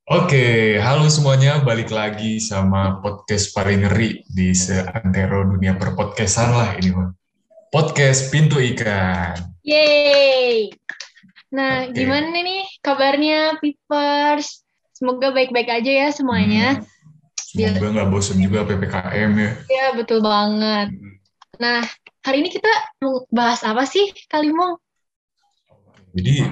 Oke, halo semuanya, balik lagi sama podcast paling ngeri di seantero dunia perpodcastan lah ini mah. Podcast Pintu Ikan. Yeay. Nah, Oke. gimana nih kabarnya, Pipers? Semoga baik-baik aja ya semuanya. Hmm, Dia, semoga nggak bosen juga PPKM ya. ya, betul banget. Hmm. Nah, hari ini kita mau bahas apa sih, Kalimong? Jadi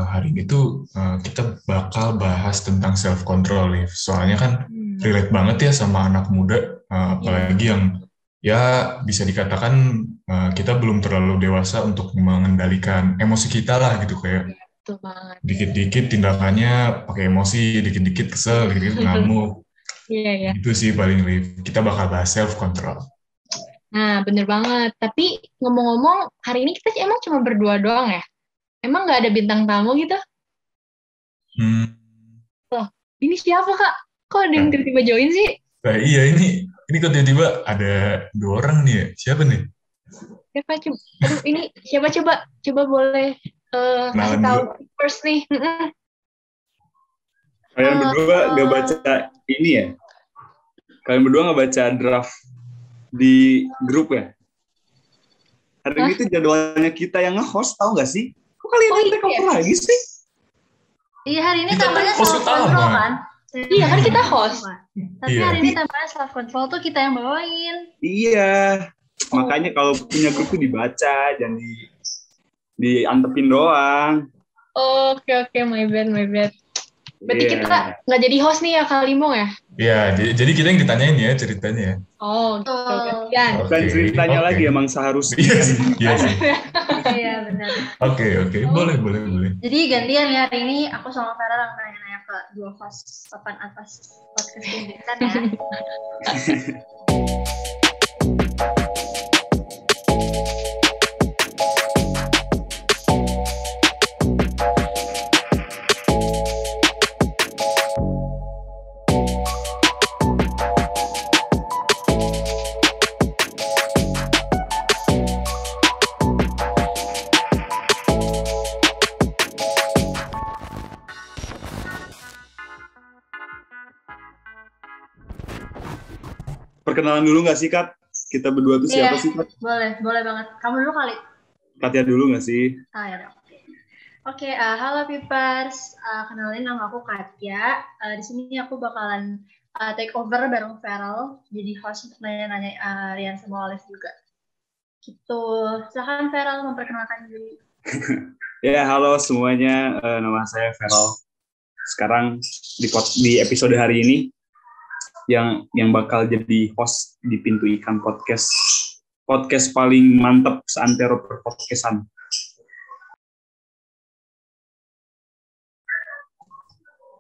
hari ini tuh kita bakal bahas tentang self control nih. Soalnya kan Hmm. relate banget ya sama anak muda, Iya, apalagi yang ya bisa dikatakan kita belum terlalu dewasa untuk mengendalikan emosi kita lah gitu kayak betul banget. dikit-dikit tindakannya pakai emosi, dikit-dikit kesel, dikit-dikit ngamuk. Iya, ya. Gitu sih paling Liv. Kita bakal bahas self control. Nah, bener banget. Tapi ngomong-ngomong, hari ini kita emang cuma berdua doang ya? Emang nggak ada bintang tamu gitu? Hmm. Loh, ini siapa, Kak? Kok ada yang Nah, tiba-tiba join sih? nah, iya ini kok tiba-tiba ada dua orang nih ya. Siapa nih? Siapa coba? Aduh, ini siapa coba? Coba boleh kasih Kenalan tahu dulu. first nih. Kalian berdua gak baca ini ya? Kalian berdua gak baca draft di grup ya? Hari Hah? ini tuh jadwalnya kita yang nge-host, tahu gak sih? Kok kalian yang take Iya. over lagi sih? Iya, hari ini Kita kan tambahnya host self control utama. kan? Iya, kan kita host. Tapi Iya. hari ini tambahnya self control tuh kita yang bawain. Iya. Makanya kalau punya grup tuh dibaca, jangan diantepin doang. Oke, oke, my bad, my bad. Berarti Iya. kita nggak jadi host nih ya, Kalimong ya? Iya, jadi kita yang ditanyain ya ceritanya ya. Oh, gitu. Gantian. Oke, Dan ceritanya oke. lagi emang seharusnya. Iya sih, iya sih. Iya, benar. Oke, boleh, boleh. Jadi gantian ya hari ini aku sama Vera yang nanya-nanya ke dua host papan atas podcast pendidikan ya. Perkenalan dulu gak sih, Kat? Kita berdua tuh siapa Iya. sih, Kat? Boleh banget. Kamu dulu kali. Katya dulu gak sih? Ah, ya udah. Oke, halo Pipers. Kenalin nama aku Katya. Di sini aku bakalan take over bareng Feral. Jadi host untuk nanya-nanya Rian sama Olive juga. Gitu. Silahkan Feral memperkenalkan diri. Ya, halo semuanya. Nama saya Feral. Sekarang di episode hari ini yang bakal jadi host di Pintu Ikan Podcast. Podcast paling mantep seantero perpodcastan.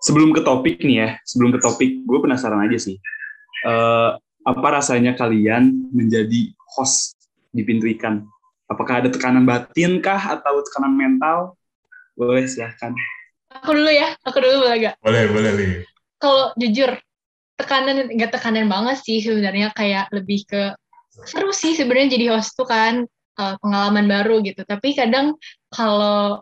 Sebelum ke topik nih ya, gue penasaran aja sih. Apa rasanya kalian menjadi host di Pintu Ikan? Apakah ada tekanan batin kah atau tekanan mental? Boleh, silahkan. Aku dulu boleh gak? Boleh, Li. Kalau jujur, nggak tekanan banget sih sebenarnya, kayak lebih ke seru sih sebenarnya jadi host tuh kan, pengalaman baru gitu. Tapi kadang kalau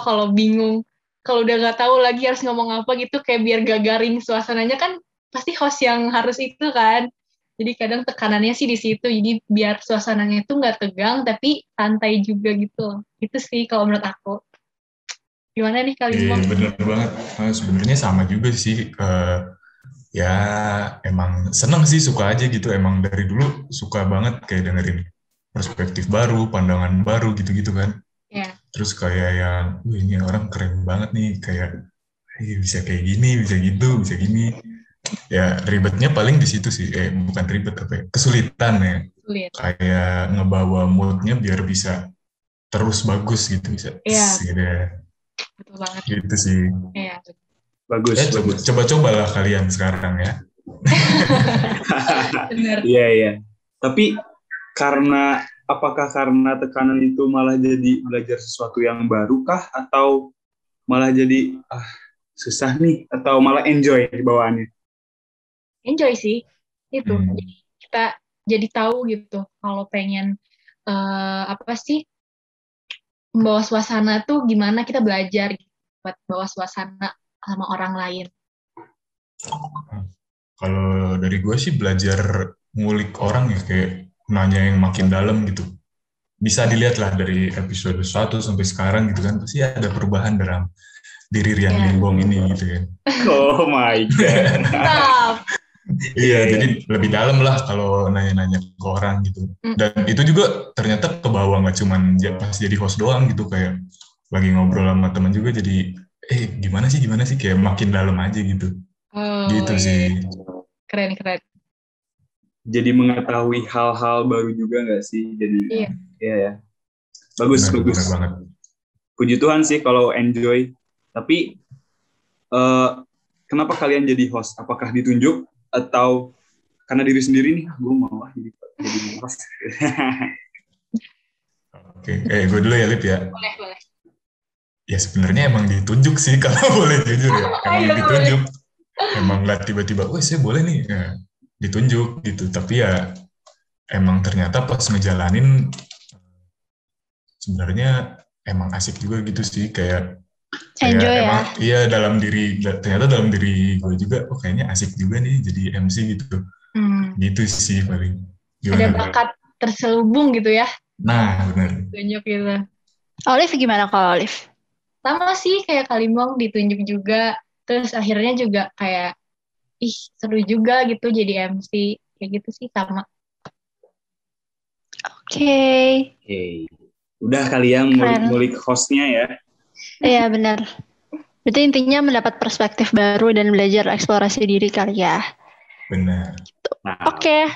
kalau bingung, kalau udah nggak tahu lagi harus ngomong apa gitu, kayak biar gak garing suasananya kan, pasti host yang harus itu kan. Jadi kadang tekanannya sih di situ, jadi biar suasananya itu nggak tegang tapi santai juga gitu. Itu sih kalau menurut aku. Gimana nih Iya, Kalimong? bener banget. Sebenarnya sama juga sih. Ya, emang seneng sih, suka aja gitu. Emang dari dulu suka banget kayak dengerin perspektif baru, pandangan baru gitu-gitu kan. Ya, Terus kayak yang, wih ini orang keren banget nih, kayak bisa kayak gini, bisa gitu, bisa gini. Ya ribetnya paling di situ sih, bukan ribet apa ya, kesulitan ya. sulit. Kayak ngebawa moodnya biar bisa terus bagus gitu, bisa Iya, gitu ya. betul banget. Gitu sih. Iya. Bagus, Ya bagus. coba-cobalah kalian sekarang ya. Benar. Iya. Tapi apakah karena tekanan itu malah jadi belajar sesuatu yang baru kah? Atau malah jadi, susah nih? Atau malah enjoy di bawaannya? Enjoy sih itu. Hmm. Jadi kita jadi tahu gitu kalau pengen apa sih, membawa suasana tuh gimana, kita belajar gitu, buat bawa suasana sama orang lain. Kalau dari gue sih belajar ngulik orang ya, kayak nanya yang makin dalam gitu. Bisa dilihat lah dari episode 1 sampai sekarang gitu kan, pasti ada perubahan dalam diri Rian Ya. Limbong ini gitu kan. Oh my god. Mantap. Iya, jadi lebih dalam lah kalau nanya-nanya ke orang gitu. Dan itu juga ternyata kebawa nggak cuman pas jadi host doang gitu, kayak lagi ngobrol sama teman juga jadi, gimana sih kayak makin dalam aja gitu. Oh, Gitu iya. sih. Keren. Jadi mengetahui hal-hal baru juga nggak sih? Jadi Iya. Iya ya. Bagus. Benar banget. Puji Tuhan sih kalau enjoy. Tapi kenapa kalian jadi host? Apakah ditunjuk atau karena diri sendiri nih? Gue mau jadi host. Oke, gue dulu ya Lip ya. Boleh. Ya sebenarnya emang ditunjuk sih kalau boleh jujur ya. Emang ditunjuk. Emang nggak tiba-tiba, saya boleh nih. Ya, ditunjuk gitu. Tapi ya emang ternyata pas ngejalanin sebenarnya emang asik juga gitu sih, kayak Enjoy emang ya. iya ternyata dalam diri gue juga, kayaknya asik juga nih jadi MC gitu. Gitu sih paling. Ada bakat terselubung gitu ya. Nah, benar. Tunjuk gitu. Olive gimana kalau Olive? Sama sih kayak Kalimbong, ditunjuk juga. Terus akhirnya juga kayak, seru juga gitu jadi MC. Kayak gitu sih sama. Oke. Udah kali ya ngulik hostnya ya. Iya benar. Berarti intinya mendapat perspektif baru dan belajar eksplorasi diri kali ya. Benar. Nah, Oke,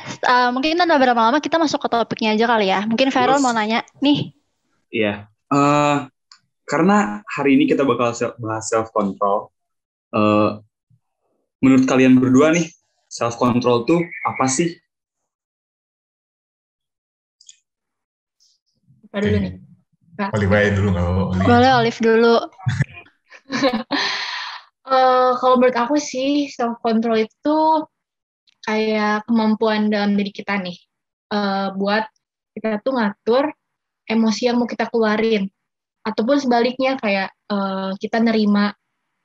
mungkin udah berapa lama kita masuk ke topiknya aja kali ya. Mungkin Feral mau nanya nih. Iya. Karena hari ini kita bakal bahas self-control. Menurut kalian berdua nih, self-control tuh apa sih? Apa dulu nih? Olive dulu nggak apa-apa. Boleh Olive dulu. Kalau menurut aku sih, self-control itu kayak kemampuan dalam diri kita nih. Buat kita tuh ngatur emosi yang mau kita keluarin. Ataupun sebaliknya kayak kita nerima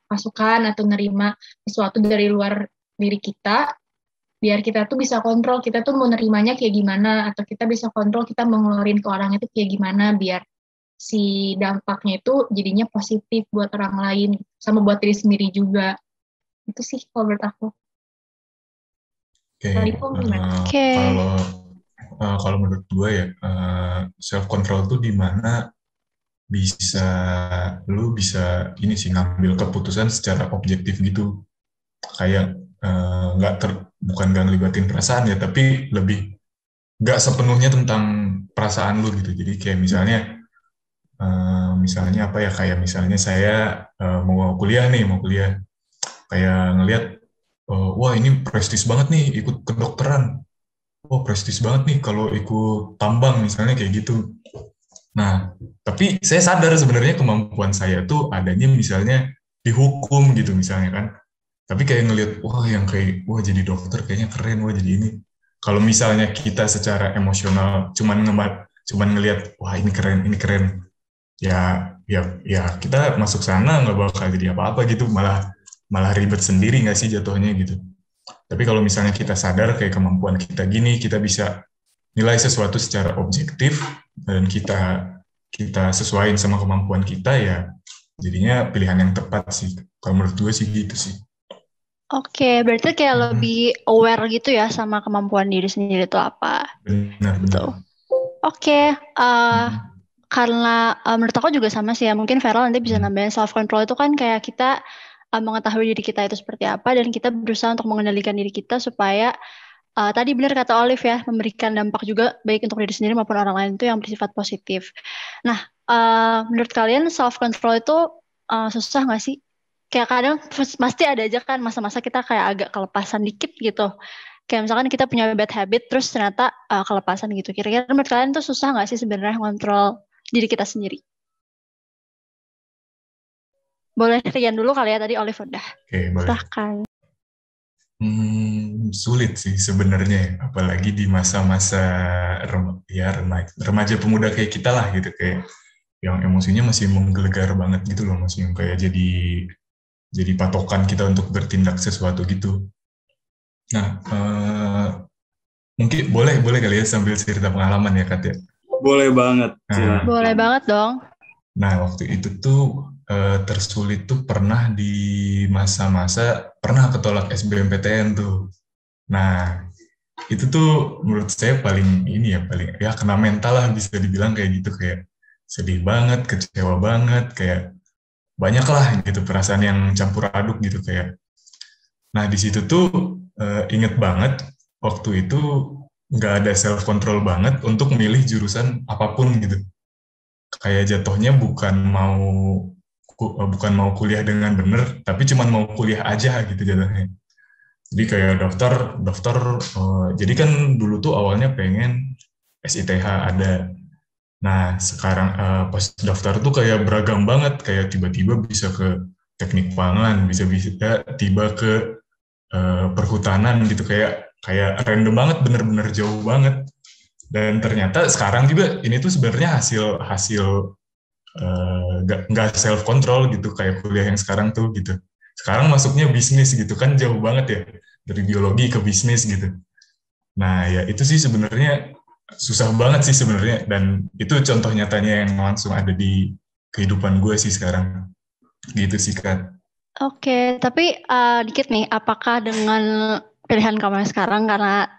masukan atau nerima sesuatu dari luar diri kita, biar kita tuh bisa kontrol kita tuh mau nerimanya kayak gimana, atau kita bisa kontrol kita mau ngeluarin ke orang itu kayak gimana, biar si dampaknya itu jadinya positif buat orang lain, sama buat diri sendiri juga. Itu sih kalau menurut aku. Oke. Kalau menurut gue ya, self control tuh di mana lu bisa ini sih ngambil keputusan secara objektif gitu, kayak bukan nggak ngelibatin perasaan ya, tapi lebih nggak sepenuhnya tentang perasaan lu gitu. Jadi kayak misalnya apa ya, kayak misalnya saya mau kuliah, kayak ngelihat wah ini prestis banget nih ikut kedokteran, prestis banget nih kalau ikut tambang misalnya kayak gitu. Nah, tapi saya sadar sebenarnya kemampuan saya tuh adanya misalnya di hukum gitu misalnya kan. Tapi kayak ngelihat, wah jadi dokter kayaknya keren, wah jadi ini. Kalau misalnya kita secara emosional cuman ngelihat, wah ini keren. Ya kita masuk sana nggak bakal jadi apa-apa gitu, malah ribet sendiri nggak sih jatuhnya gitu. Tapi kalau misalnya kita sadar kayak kemampuan kita gini, kita bisa nilai sesuatu secara objektif dan kita sesuaiin sama kemampuan kita, ya jadinya pilihan yang tepat sih. Kalau menurut gue sih gitu sih. Oke, berarti kayak lebih aware gitu ya sama kemampuan diri sendiri itu apa. Benar. Oke, karena menurut aku juga sama sih ya. Mungkin Feral nanti bisa nambahin self control itu kan kayak kita mengetahui diri kita itu seperti apa, dan kita berusaha untuk mengendalikan diri kita supaya tadi benar kata Olive ya, memberikan dampak juga baik untuk diri sendiri maupun orang lain itu yang bersifat positif. Nah, menurut kalian self control itu susah nggak sih? Kayak kadang pasti ada aja kan masa-masa kita kayak agak kelepasan dikit gitu. Kayak misalkan kita punya bad habit terus ternyata kelepasan gitu. Kira-kira menurut kalian tuh susah nggak sih sebenarnya kontrol diri kita sendiri? Boleh Rian dulu kali ya, tadi Olive udah. Oke, boleh. Silahkan. Sulit sih sebenarnya, apalagi di masa-masa remaja pemuda kayak kita lah gitu, kayak yang emosinya masih menggelegar banget gitu loh, masih yang kayak jadi jadi patokan kita untuk bertindak sesuatu gitu. Nah, mungkin boleh kali ya sambil cerita pengalaman ya Kat ya. Boleh banget. Boleh banget dong. Nah, waktu itu tuh tersulit tuh pernah di masa-masa pernah ketolak SBMPTN tuh. Nah, itu tuh menurut saya paling kena mental lah bisa dibilang kayak gitu, kayak sedih banget, kecewa banget, kayak banyak lah gitu perasaan yang campur aduk gitu kayak. Nah, di situ tuh inget banget waktu itu nggak ada self control banget untuk milih jurusan apapun gitu. Kayak jatuhnya bukan mau kuliah dengan bener, tapi cuma mau kuliah aja gitu jatuhnya. Jadi kayak daftar. Jadi kan dulu tuh awalnya pengen SITH ada. Nah sekarang pas daftar tuh kayak beragam banget, kayak tiba-tiba bisa ke teknik pangan, bisa tiba ke perhutanan gitu, kayak random banget, bener-bener jauh banget. Dan ternyata sekarang juga ini tuh sebenarnya hasil nggak self control gitu, kayak kuliah yang sekarang tuh gitu. Sekarang masuknya bisnis gitu kan, jauh banget ya dari biologi ke bisnis gitu. Nah ya itu sih sebenarnya susah banget sih sebenarnya, dan itu contoh nyatanya yang langsung ada di kehidupan gue sih sekarang gitu sih Kak. Oke, tapi dikit nih, apakah dengan pilihan kamu yang sekarang karena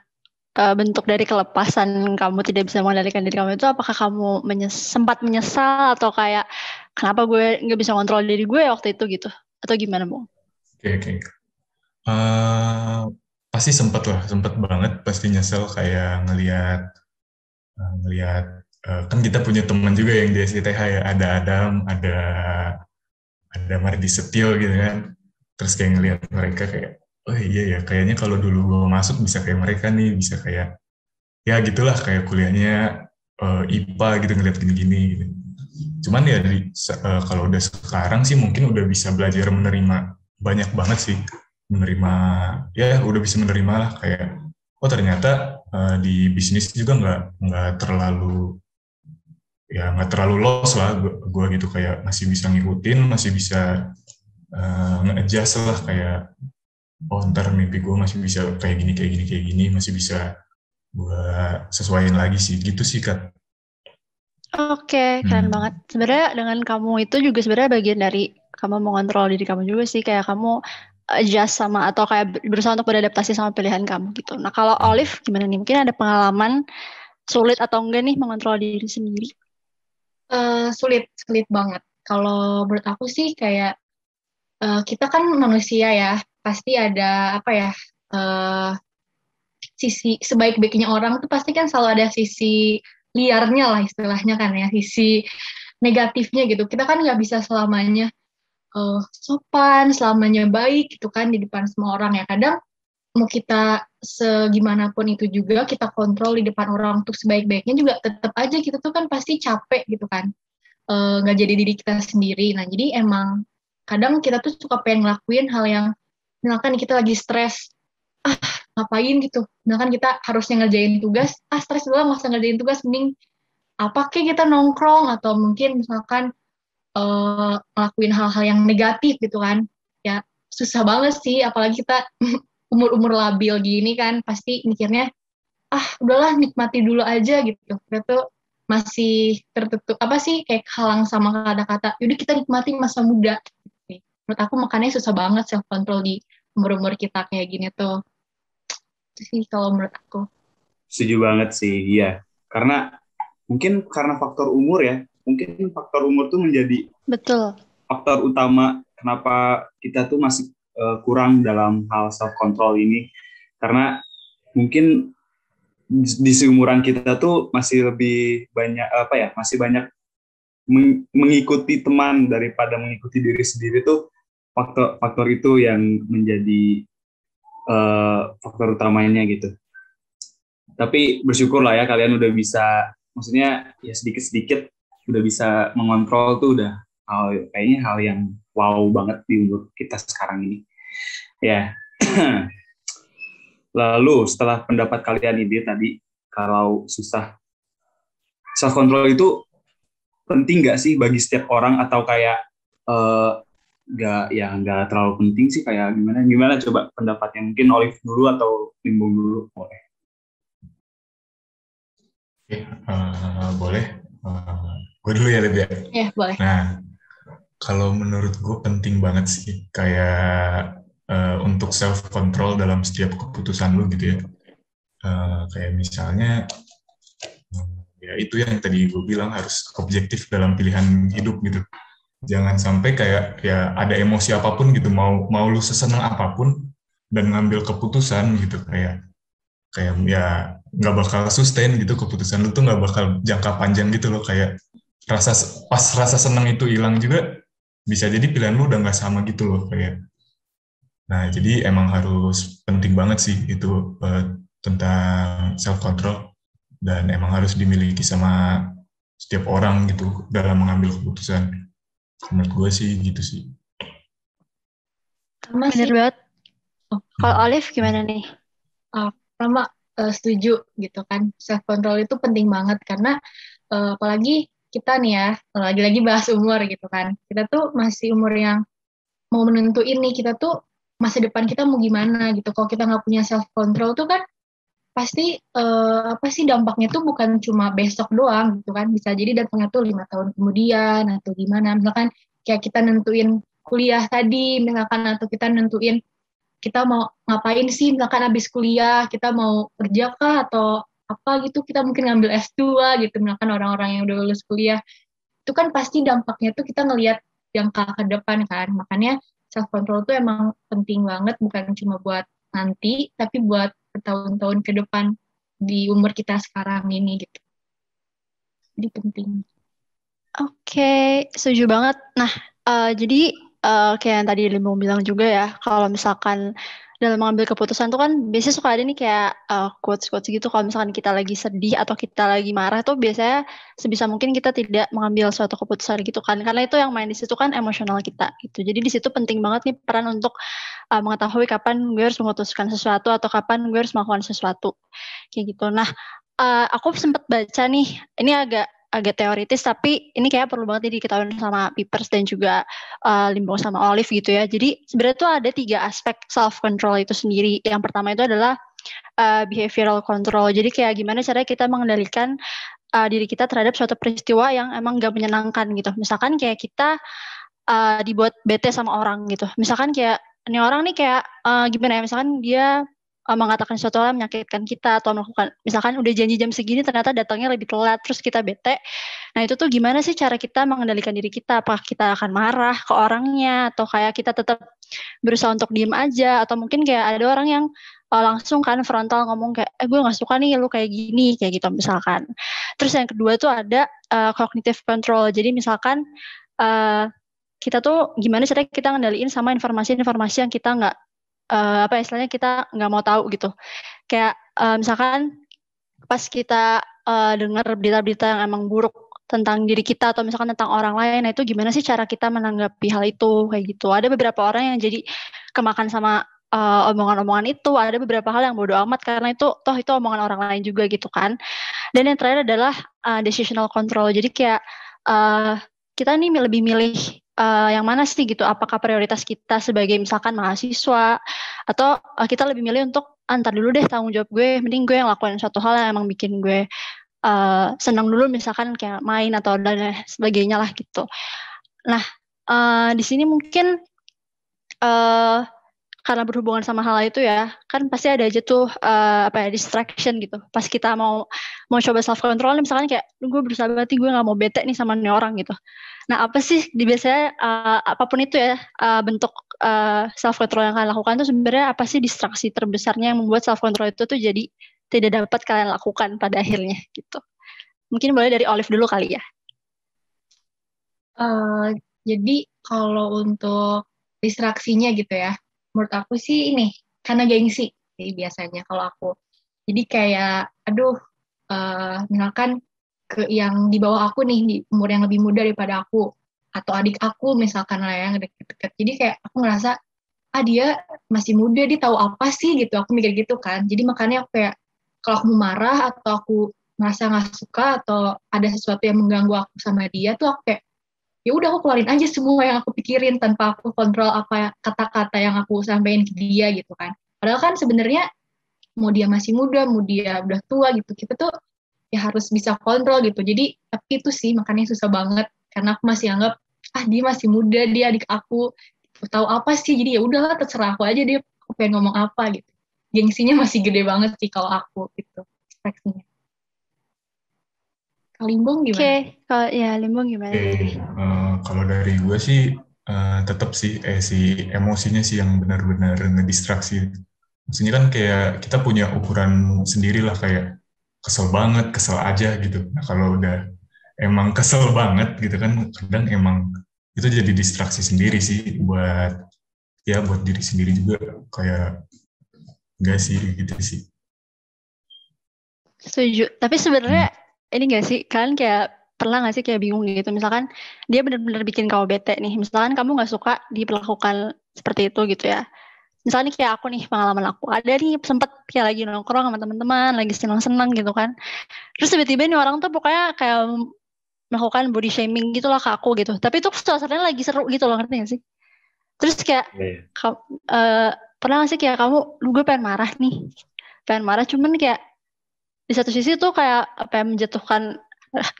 bentuk dari kelepasan kamu tidak bisa mengendalikan diri kamu itu, apakah kamu sempat menyesal atau kayak kenapa gue nggak bisa kontrol diri gue waktu itu gitu, atau gimana Bung? Oke. Pasti sempet banget, pasti nyesel kayak ngelihat kan kita punya teman juga yang di SITH ya, ada Adam, ada Mardi Setio gitu kan, terus kayak ngelihat mereka kayak oh iya ya, kayaknya kalau dulu gue masuk bisa kayak mereka nih, bisa kayak ya gitulah, kayak kuliahnya IPA gitu, ngeliat gini-gini gitu. Cuman ya kalau udah sekarang sih mungkin udah bisa belajar menerima banyak banget sih, udah bisa menerima lah, kayak oh ternyata di bisnis juga nggak terlalu loss lah gue gitu, kayak masih bisa ngikutin, masih bisa nge-adjust lah, kayak oh ntar mimpi gue masih bisa kayak gini, masih bisa gue sesuaiin lagi sih gitu sih Kak. Oke, keren banget. Sebenarnya dengan kamu itu juga sebenarnya bagian dari kamu mengontrol diri kamu juga sih, kayak kamu adjust sama atau kayak berusaha untuk beradaptasi sama pilihan kamu gitu. Nah kalau Olive gimana nih? Mungkin ada pengalaman sulit atau enggak nih mengontrol diri sendiri? Sulit banget. Kalau menurut aku sih kayak kita kan manusia ya, pasti ada apa ya, sisi sebaik-baiknya orang tuh pasti kan selalu ada sisi liarnya lah istilahnya kan ya, sisi negatifnya gitu. Kita kan nggak bisa selamanya sopan, selamanya baik gitu kan di depan semua orang ya. Kadang mau kita segimanapun itu juga kita kontrol di depan orang untuk sebaik-baiknya juga tetap aja kita tuh kan pasti capek gitu kan, nggak jadi diri kita sendiri. Nah jadi emang kadang kita tuh suka pengen ngelakuin hal yang misalkan kita lagi stres, ngapain gitu, misalkan kita harusnya ngerjain tugas, stres doang nggak usah ngerjain tugas, mending apa kayak kita nongkrong atau mungkin misalkan ngelakuin hal-hal yang negatif gitu kan. Ya susah banget sih, apalagi kita umur-umur labil gini kan, pasti mikirnya udahlah nikmati dulu aja gitu. Kita tuh masih tertutup apa sih, kayak halang sama kata-kata yaudah kita nikmati masa muda gitu. Menurut aku makanya susah banget self control di umur-umur kita kayak gini tuh. Itu sih kalau menurut aku. Setuju banget sih, iya. Karena mungkin karena faktor umur ya, mungkin faktor umur tuh menjadi faktor utama kenapa kita tuh masih kurang dalam hal self control ini. Karena mungkin di seumuran kita tuh masih lebih banyak masih banyak mengikuti teman daripada mengikuti diri sendiri, tuh faktor itu yang menjadi faktor utamanya gitu. Tapi bersyukurlah ya kalian udah bisa, maksudnya ya sedikit-sedikit udah bisa mengontrol tuh, udah kayaknya hal yang wow banget di umur kita sekarang ini. Ya. Lalu setelah pendapat kalian ini tadi, kalau susah, self control itu penting nggak sih bagi setiap orang, atau kayak nggak terlalu penting sih, kayak gimana coba pendapatnya, mungkin Olive dulu atau Limbong dulu boleh. Oke, boleh. Gue dulu ya, Lib ya. Ya, boleh. Nah, kalau menurut gue penting banget sih kayak untuk self control dalam setiap keputusan lu gitu ya. Kayak misalnya ya itu yang tadi gue bilang, harus objektif dalam pilihan hidup gitu. Jangan sampai kayak ya ada emosi apapun gitu, mau lu sesenang apapun dan ngambil keputusan gitu, kayak ya nggak bakal sustain gitu, keputusan lu tuh nggak bakal jangka panjang gitu loh. Kayak pas rasa senang itu hilang juga, bisa jadi pilihan lu udah nggak sama gitu loh kayak. Nah, jadi emang harus penting banget sih itu tentang self control, dan emang harus dimiliki sama setiap orang gitu dalam mengambil keputusan. Menurut gue sih gitu sih. Sama Bener sih. banget. Kalau Olive gimana nih? Sama setuju gitu kan. Self control itu penting banget karena apalagi kita nih ya, lagi-lagi bahas umur gitu kan. Kita tuh masih umur yang mau menentuin nih, kita tuh masa depan kita mau gimana gitu. Kalau kita nggak punya self control tuh kan pasti apa sih dampaknya tuh bukan cuma besok doang gitu kan, bisa jadi dampaknya tuh 5 tahun kemudian atau gimana. Misalkan kayak kita nentuin kuliah tadi misalkan, atau kita nentuin kita mau ngapain sih, misalkan habis kuliah kita mau kerja kah atau apa gitu, kita mungkin ngambil S2 gitu, misalkan orang-orang yang udah lulus kuliah itu kan pasti dampaknya tuh kita ngelihat jangka ke depan kan. Makanya self control tuh emang penting banget, bukan cuma buat nanti tapi buat bertahun-tahun ke depan di umur kita sekarang ini gitu. Jadi penting. Oke, setuju banget. Nah, jadi kayak yang tadi Limbong bilang juga ya, kalau misalkan dalam mengambil keputusan tuh kan biasanya suka ada nih kayak quotes-quotes gitu, kalau misalkan kita lagi sedih atau kita lagi marah tuh biasanya sebisa mungkin kita tidak mengambil suatu keputusan gitu kan, karena itu yang main di situ kan emosional kita gitu. Jadi di situ penting banget nih peran untuk mengetahui kapan gue harus memutuskan sesuatu atau kapan gue harus melakukan sesuatu kayak gitu. Nah, aku sempat baca nih, ini agak teoritis tapi ini kayak perlu banget diketahui sama Pipers dan juga Limbong sama Olive gitu ya. Jadi sebenarnya tuh ada 3 aspek self control itu sendiri. Yang pertama itu adalah behavioral control. Jadi kayak gimana caranya kita mengendalikan diri kita terhadap suatu peristiwa yang emang gak menyenangkan gitu. Misalkan kayak kita dibuat bete sama orang gitu. Misalkan kayak ini orang nih kayak gimana ya, misalkan dia mengatakan sesuatu hal yang menyakitkan kita atau melakukan, misalkan udah janji jam segini ternyata datangnya lebih telat, terus kita bete. Nah itu tuh gimana sih cara kita mengendalikan diri kita? Apakah kita akan marah ke orangnya atau kayak kita tetap berusaha untuk diem aja, atau mungkin kayak ada orang yang langsung kan frontal ngomong kayak gue gak suka nih lu kayak gini, kayak gitu misalkan. Terus yang kedua tuh ada cognitive control. Jadi misalkan kita tuh gimana caranya kita ngendaliin sama informasi-informasi yang kita nggak istilahnya kita nggak mau tahu gitu. Kayak misalkan pas kita dengar berita-berita yang emang buruk tentang diri kita atau misalkan tentang orang lain, nah itu gimana sih cara kita menanggapi hal itu kayak gitu. Ada beberapa orang yang jadi kemakan sama omongan-omongan itu, ada beberapa hal yang bodo amat karena itu omongan orang lain juga gitu kan. Dan yang terakhir adalah decisional control. Jadi kayak kita nih lebih milih yang mana sih gitu, apakah prioritas kita sebagai misalkan mahasiswa atau kita lebih milih untuk antar dulu deh tanggung jawab gue, mending gue yang lakuin suatu hal yang emang bikin gue senang dulu, misalkan kayak main atau dan sebagainya lah gitu. Nah di sini mungkin karena berhubungan sama hal itu ya, kan pasti ada aja tuh distraction gitu. Pas kita mau coba self control, misalkan kayak gue berusaha banget gue nggak mau bete nih sama nih orang gitu. Nah apa sih biasanya apapun itu ya bentuk self control yang kalian lakukan tuh sebenarnya apa sih distraksi terbesarnya yang membuat self control itu tuh jadi tidak dapat kalian lakukan pada akhirnya gitu. Mungkin boleh dari Olive dulu kali ya. Jadi kalau untuk distraksinya gitu ya, menurut aku sih ini karena gengsi sih biasanya kalau aku. Jadi kayak misalkan ke yang di bawah aku nih, di umur yang lebih muda daripada aku atau adik aku misalkan lah yang deket-deket. Jadi kayak aku ngerasa dia masih muda, dia tahu apa sih gitu, aku mikir gitu kan. Jadi makanya aku kayak kalau aku mau marah atau aku merasa nggak suka atau ada sesuatu yang mengganggu aku sama dia tuh, aku kayak ya udah aku keluarin aja semua yang aku pikirin tanpa aku kontrol apa kata-kata yang aku sampaikan ke dia gitu kan. Padahal kan sebenarnya mau dia masih muda, mau dia udah tua gitu, kita tuh ya harus bisa kontrol gitu. Jadi tapi itu sih makanya susah banget karena aku masih anggap dia masih muda, dia adik aku tahu apa sih, jadi ya udahlah terserah aku aja dia aku pengen ngomong apa gitu. Gengsinya masih gede banget sih kalau aku gitu ekspektasinya. Kalau Limbong Oke, gimana? kalau ya Limbong gimana nih? Kalau dari gue sih tetap sih si emosinya sih yang benar-benar ngedistraksi. Maksudnya kan kayak kita punya ukuran sendiri lah, kayak kesel banget, kesel aja gitu. Nah kalau udah emang kesel banget gitu kan, kadang emang itu jadi distraksi sendiri sih buat diri sendiri juga, kayak enggak sih gitu sih. Setuju. Tapi sebenarnya ini gak sih, kalian kayak pernah gak sih kayak bingung gitu, misalkan dia benar-benar bikin kamu bete nih, misalkan kamu gak suka diperlakukan seperti itu gitu ya. Misalnya kayak aku nih, pengalaman aku ada nih sempet kayak lagi nongkrong sama teman-teman, lagi senang-senang gitu kan. Terus tiba-tiba nih orang tuh pokoknya kayak melakukan body shaming gitu lah ke aku gitu. Tapi itu suasananya lagi seru gitu loh, ngerti gak sih? Terus kayak pernah gak sih kayak kamu, gue pengen marah nih, pengen marah, cuman kayak di satu sisi tuh kayak apa yang menjatuhkan,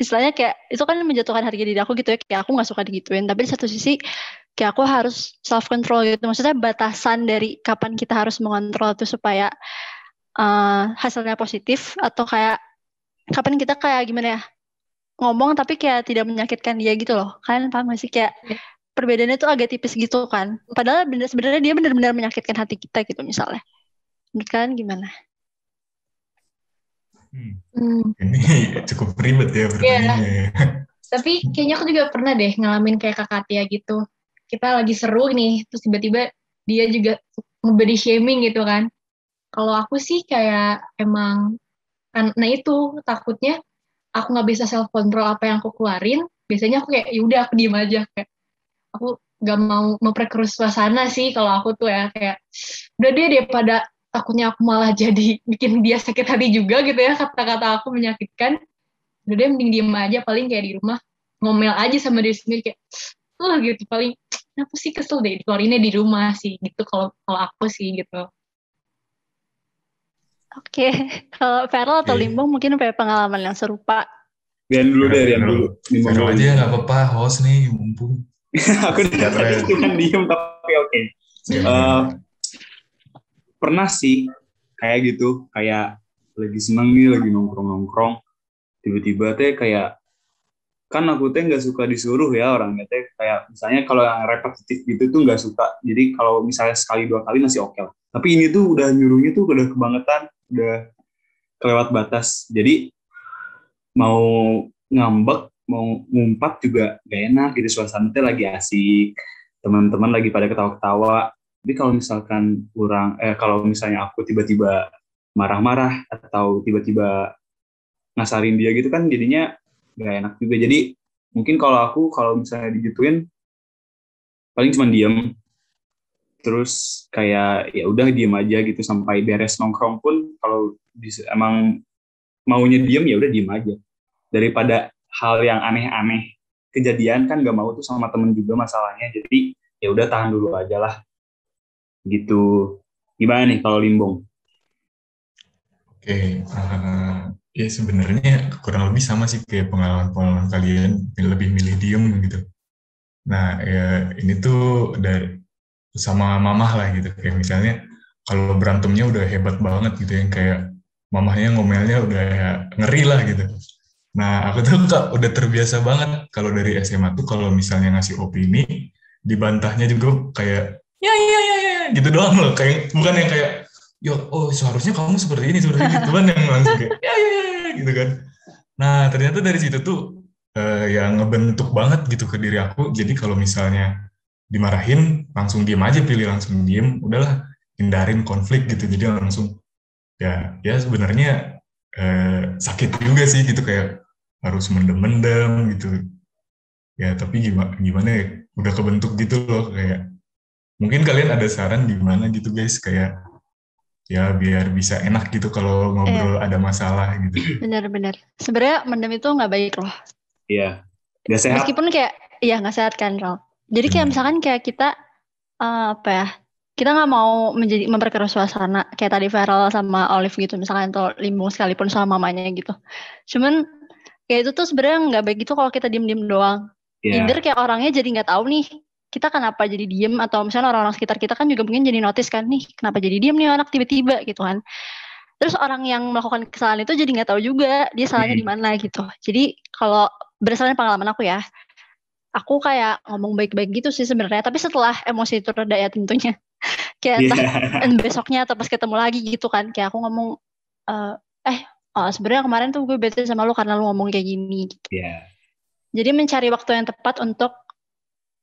istilahnya kayak itu kan menjatuhkan harga diri aku gitu ya, kayak aku nggak suka digituin. Tapi di satu sisi kayak aku harus self control gitu, maksudnya batasan dari kapan kita harus mengontrol itu supaya hasilnya positif, atau kayak kapan kita kayak gimana ya, ngomong tapi kayak tidak menyakitkan dia gitu loh. Kalian paham gak sih kayak perbedaannya tuh agak tipis gitu kan, padahal sebenarnya dia benar-benar menyakitkan hati kita gitu misalnya. Menurut kalian gimana? Ini cukup ribet ya pertanyaannya. Tapi kayaknya aku juga pernah deh ngalamin kayak Kak Katia gitu. Kita lagi seru nih, terus tiba-tiba dia juga nge-body shaming gitu kan. Kalau aku sih kayak emang, karena itu takutnya aku nggak bisa self control apa yang aku keluarin. Biasanya aku kayak yaudah aku diem aja, kayak aku gak mau memperkeruh suasana sih kalau aku tuh ya, kayak udah deh daripada takutnya aku malah jadi bikin dia sakit hati juga gitu ya, kata-kata aku menyakitkan, udah deh mending diem aja, paling kayak di rumah ngomel aja sama diri sendiri kayak gitu, paling aku sih kesel deh keluarinnya di rumah sih gitu kalau aku sih gitu. Oke, kalau Feral atau Limbong mungkin punya pengalaman yang serupa. Rian dulu deh, Rian dulu. Feral aja nggak apa-apa, host nih mumpung. Aku cuma diem tapi oke. Pernah sih kayak gitu, kayak lagi seneng nih, lagi nongkrong, tiba-tiba teh kayak, kan aku teh nggak suka disuruh ya orangnya teh, kayak misalnya kalau yang repetitif gitu tuh nggak suka. Jadi kalau misalnya sekali 2 kali masih oke lah. Tapi ini tuh udah nyuruhnya tuh udah kebangetan, udah kelewat batas. Jadi mau ngambek, mau ngumpat juga gak enak gitu, suasana teh lagi asik, teman-teman lagi pada ketawa-ketawa. Tapi kalau misalkan kalau misalnya aku tiba-tiba marah-marah atau tiba-tiba ngasarin dia gitu kan jadinya gak enak juga. Jadi mungkin kalau misalnya digituin paling cuma diem, terus kayak ya udah diem aja gitu sampai beres nongkrong pun. Kalau emang maunya diem ya udah diem aja, daripada hal yang aneh-aneh kejadian kan gak mau tuh sama temen juga masalahnya. Jadi ya udah tahan dulu aja lah gitu. Gimana nih kalau Limbong? Oke, ya sebenarnya kurang lebih sama sih kayak pengalaman kalian, lebih milih diem gitu. Nah ya ini tuh dari sama mamah lah gitu, kayak misalnya kalau berantemnya udah hebat banget gitu, yang kayak mamahnya ngomelnya udah ngeri lah gitu. Nah aku tuh udah terbiasa banget kalau dari SMA tuh kalau misalnya ngasih opini, dibantahnya juga kayak ya gitu doang loh, kayak bukan yang kayak seharusnya kamu seperti ini cuman yang langsung kayak ya gitu kan. Nah ternyata dari situ tuh yang ngebentuk banget gitu ke diri aku. Jadi kalau misalnya dimarahin langsung diem aja, pilih langsung diem, udahlah hindarin konflik gitu. Jadi langsung ya sebenarnya sakit juga sih gitu, kayak harus mendem gitu ya. Tapi gimana ya, udah kebentuk gitu loh. Kayak mungkin kalian ada saran gimana gitu guys, kayak ya biar bisa enak gitu kalau ngobrol ada masalah gitu. Benar-benar. Sebenarnya mendem itu nggak baik loh. Iya, nggak sehat. Meskipun kayak iya nggak sehat kan, Ral. Jadi kayak misalkan kayak kita apa ya, kita nggak mau memperkeruh suasana kayak tadi Feral sama Olive gitu misalkan, atau Limbung sekalipun sama mamanya gitu. Cuman kayak itu tuh sebenarnya nggak baik gitu kalau kita diem-diem doang. Either kayak orangnya jadi nggak tahu nih kita kenapa jadi diem, atau misalnya orang-orang sekitar kita kan juga mungkin jadi notice kan, nih kenapa jadi diem nih anak tiba-tiba gitu kan. Terus orang yang melakukan kesalahan itu jadi nggak tahu juga dia salahnya di mana gitu. Jadi kalau berdasarkan pengalaman aku ya, aku kayak ngomong baik-baik gitu sih sebenarnya, tapi setelah emosi itu reda ya tentunya. Kayak besoknya atau pas ketemu lagi gitu kan, kayak aku ngomong sebenarnya kemarin tuh gue bete sama lu karena lu ngomong kayak gini gitu. Jadi mencari waktu yang tepat untuk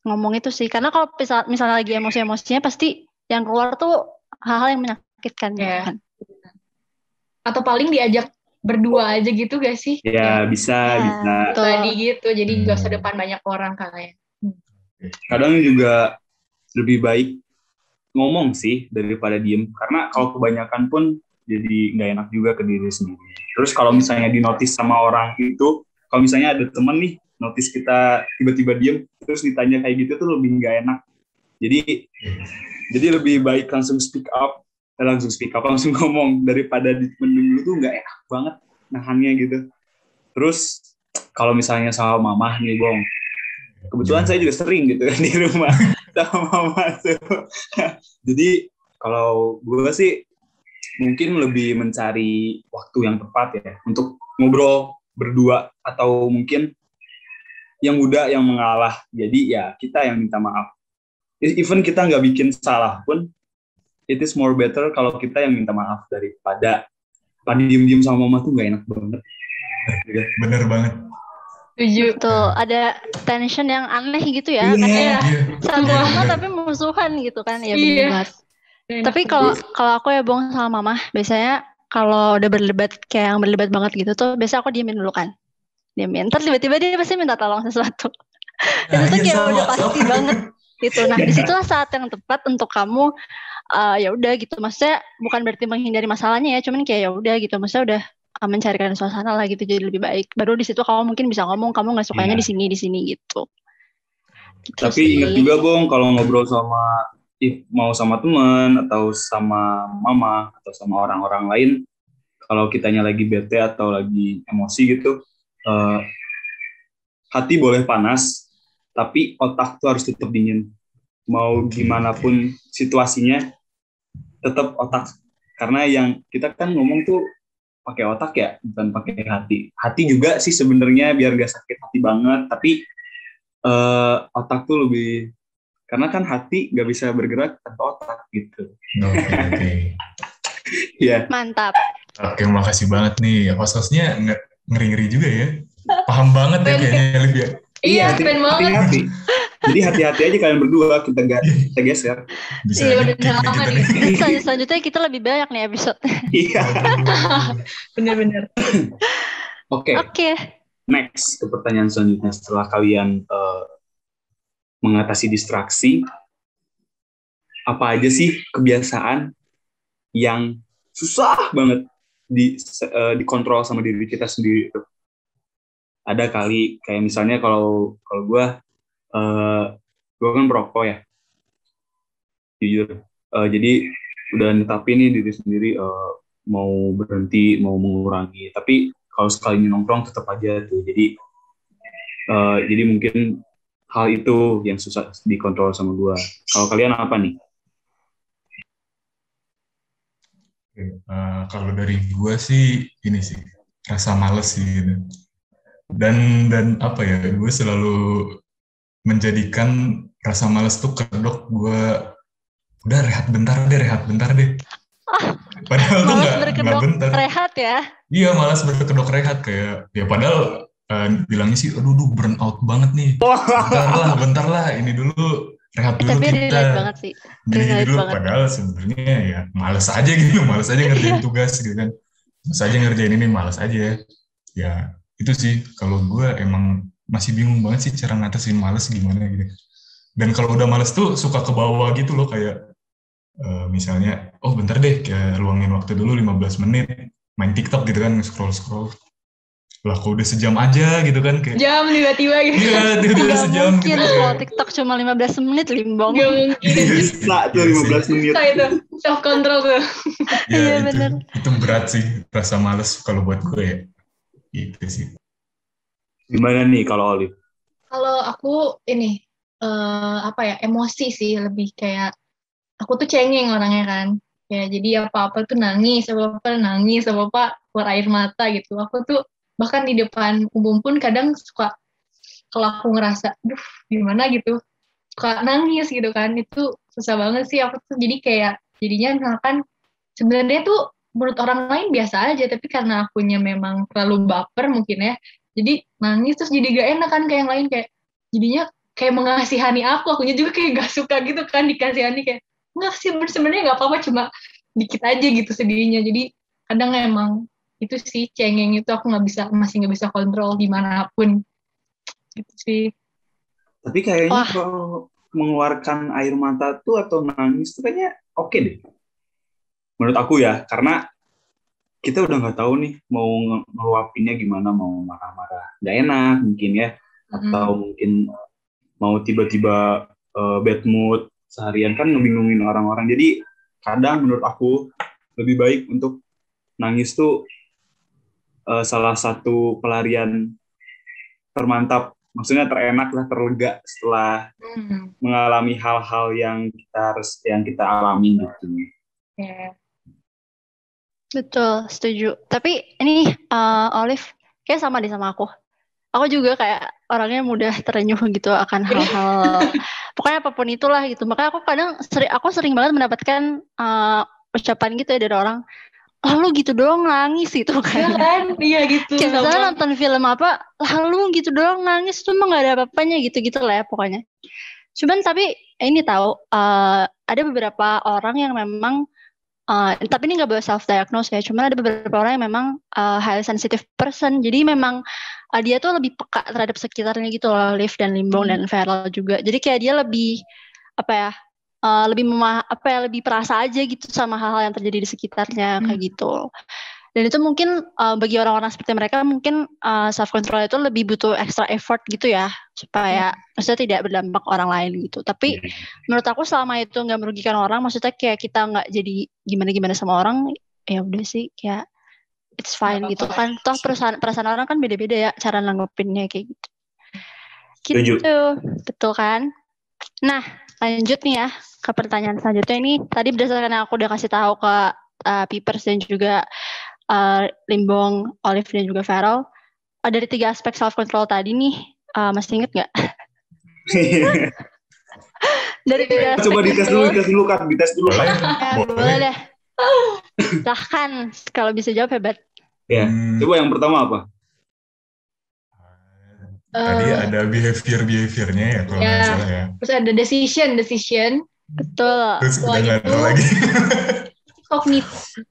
ngomong itu sih, karena kalau misalnya lagi emosi-emosinya pasti yang keluar tuh hal-hal yang menyakitkan gitu kan. Atau paling diajak berdua aja gitu gak sih? Ya, bisa. Tadi gitu, jadi gak usah depan banyak orang kalian. Kadang juga lebih baik ngomong sih daripada diem, karena kalau kebanyakan pun jadi nggak enak juga ke diri sendiri. Terus kalau misalnya dinotis sama orang itu, kalau misalnya ada temen nih notice kita tiba-tiba diem, terus ditanya kayak gitu tuh lebih nggak enak. Jadi lebih baik langsung langsung ngomong daripada dipendam dulu tuh nggak enak banget nahannya gitu. Terus kalau misalnya sama mama nih, Bong, kebetulan saya juga sering gitu kan di rumah sama mama tuh. Jadi kalau gue sih mungkin lebih mencari waktu yang tepat ya untuk ngobrol berdua, atau mungkin yang muda yang mengalah. Jadi ya kita yang minta maaf. Even kita nggak bikin salah pun, it is more better kalau kita yang minta maaf daripada diem-diem sama mama tuh nggak enak banget. Bener banget. Tuh ada tension yang aneh gitu ya, kayak satu mama tapi musuhan gitu kan ya. Bener banget. Tapi kalau aku ya Bong sama mama, biasanya kalau udah berdebat kayak yang berdebat banget gitu tuh, biasanya aku diemin dulu kan. Ntar tiba-tiba dia pasti minta tolong sesuatu. Itu tuh kayak udah pasti banget gitu. Nah disitulah saat yang tepat untuk kamu ya udah gitu. Maksudnya bukan berarti menghindari masalahnya ya, cuman kayak ya udah gitu. Maksudnya udah mencarikan suasana lah gitu, jadi lebih baik. Baru di situ kamu mungkin bisa ngomong kamu nggak sukanya di sini gitu. Tapi ingat juga Bong, kalau ngobrol mau sama teman atau sama mama atau sama orang-orang lain, kalau kitanya lagi bete atau lagi emosi gitu, hati boleh panas, tapi otak tuh harus tetap dingin. Mau gimana pun situasinya, tetap otak. Karena yang kita kan ngomong tuh pakai otak ya, bukan pakai hati. Hati juga sih sebenarnya biar gak sakit hati banget, tapi otak tuh lebih, karena kan hati gak bisa bergerak tanpa otak gitu. Oke. Ya. Mantap. Oke, makasih banget nih. Host-hostnya ngeri-ngeri juga ya. Paham banget ya kayaknya lebih. Iya, keren banget. Hati-hati. Jadi hati-hati aja kalian berdua, kita geser. Bisa kita nih. Selanjutnya kita lebih banyak nih episode. Iya. Bener-bener. Oke. Next, ke pertanyaan selanjutnya. Setelah kalian mengatasi distraksi, apa aja sih kebiasaan yang susah banget dikontrol sama diri kita sendiri itu? Ada kali kayak misalnya kalau gue kan perokok ya, jujur. Jadi udah netapin nih diri sendiri mau berhenti, mau mengurangi. Tapi kalau sekali nongkrong tetap aja tuh. Jadi mungkin hal itu yang susah dikontrol sama gue. Kalau kalian apa nih? Kalau dari gue sih ini sih rasa males sih gitu. Dan apa ya, gue selalu menjadikan rasa males tuh kedok gue, udah rehat bentar deh. Padahal tuh nggak bentar. Rehat ya? Iya, malas berkedok rehat kayak ya padahal bilangnya sih, aduh burn out banget nih. Bentar lah, ini dulu rehat dulu. Tapi kita. Relate banget sih. Gini dulu, padahal sebenarnya ya malas aja ngerjain tugas gitu kan. Malas aja ngerjain ini, malas aja. Ya itu sih, kalau gue emang masih bingung banget sih cara ngatasin malas gimana gitu. Dan kalau udah malas tuh suka ke bawah gitu loh, kayak misalnya, bentar deh, kayak luangin waktu dulu 15 menit, main TikTok gitu kan, scroll. lah kok udah sejam aja gitu kan kayak Jam tiba-tiba gitu. iya tiba-tiba Gak sejam mungkin gitu kalau kayak. TikTok cuma 15 menit Limbong. Gak mungkin. Bisa tuh 15 menit. Bisa itu. Self control tuh. Ya Iya, itu bener. itu berat sih, rasa males kalau buat gue ya. Itu sih. Gimana nih kalau Olive? Kalau aku ini emosi sih, lebih kayak aku tuh cengeng orangnya kan. Ya jadi apa-apa tuh nangis, apa-apa keluar air mata gitu. Aku tuh bahkan di depan umum pun kadang suka, kalau aku ngerasa duh gimana gitu, suka nangis gitu kan. Itu susah banget sih aku tuh, jadi kayak jadinya misalkan sebenarnya tuh menurut orang lain biasa aja, tapi karena akunya memang terlalu baper mungkin ya, jadi nangis terus jadi gak enak kan kayak yang lain, kayak jadinya kayak mengasihani akunya juga kayak gak suka gitu kan dikasihani, kayak nggak sih sebenarnya nggak apa-apa, cuma dikit aja gitu sedihnya. Jadi kadang emang itu sih cengeng itu aku masih nggak bisa kontrol gimana pun gitu sih. Tapi kayaknya Wah. kalau mengeluarkan air mata tuh atau nangis tuh kayaknya oke deh. Menurut aku ya, karena kita udah nggak tahu nih mau ngeluapinnya gimana, mau marah-marah nggak enak mungkin ya, atau mungkin mau tiba-tiba bad mood seharian kan ngebingungin orang-orang. Jadi kadang menurut aku lebih baik untuk nangis tuh salah satu pelarian termantap, maksudnya terenak lah, terlega setelah mengalami hal-hal yang kita alami gitu. Yeah. Betul, setuju. Tapi ini Olive kayak sama deh sama aku. Aku juga kayak orangnya mudah terenyuh gitu akan hal-hal, pokoknya apapun itulah gitu. Makanya aku kadang sering banget mendapatkan ucapan gitu ya dari orang, lalu gitu doang nangis gitu Iya kan. kan, iya gitu. Kayak misalnya sama. nonton film apa, lalu gitu doang nangis, cuma nggak ada apa-apanya gitu-gitu lah ya pokoknya. Cuman tapi ini tahu ada beberapa orang yang memang tapi ini nggak boleh self-diagnose ya, cuman ada beberapa orang yang memang highly sensitive person, jadi memang dia tuh lebih peka terhadap sekitarnya gitu loh, Liv dan Limbong dan Feral juga. Jadi kayak dia lebih lebih perasa aja gitu sama hal-hal yang terjadi di sekitarnya kayak gitu. Dan itu mungkin bagi orang-orang seperti mereka mungkin self-control itu lebih butuh extra effort gitu ya, supaya maksudnya tidak berdampak orang lain gitu. Tapi menurut aku selama itu nggak merugikan orang, maksudnya kayak kita nggak jadi gimana-gimana sama orang, ya udah sih kayak it's fine gitu kan. Toh perasaan orang kan beda-beda ya cara nanggepinnya kayak gitu. Gitu, betul kan? Nah, lanjut nih ya ke pertanyaan selanjutnya. Ini tadi berdasarkan yang aku udah kasih tahu ke Pipers dan juga Limbong, Olive dan juga Feral, dari 3 aspek self control tadi nih, masih inget nggak? Dari 3 aspek coba dites dulu kan, dites dulu kan. Boleh deh. Silahkan, kalau bisa jawab hebat. Ya, coba yang pertama apa? Tadi ada behavior-nya ya kalau nggak salah ya. Terus ada decision. Betul. Terus udah nggak ada lagi.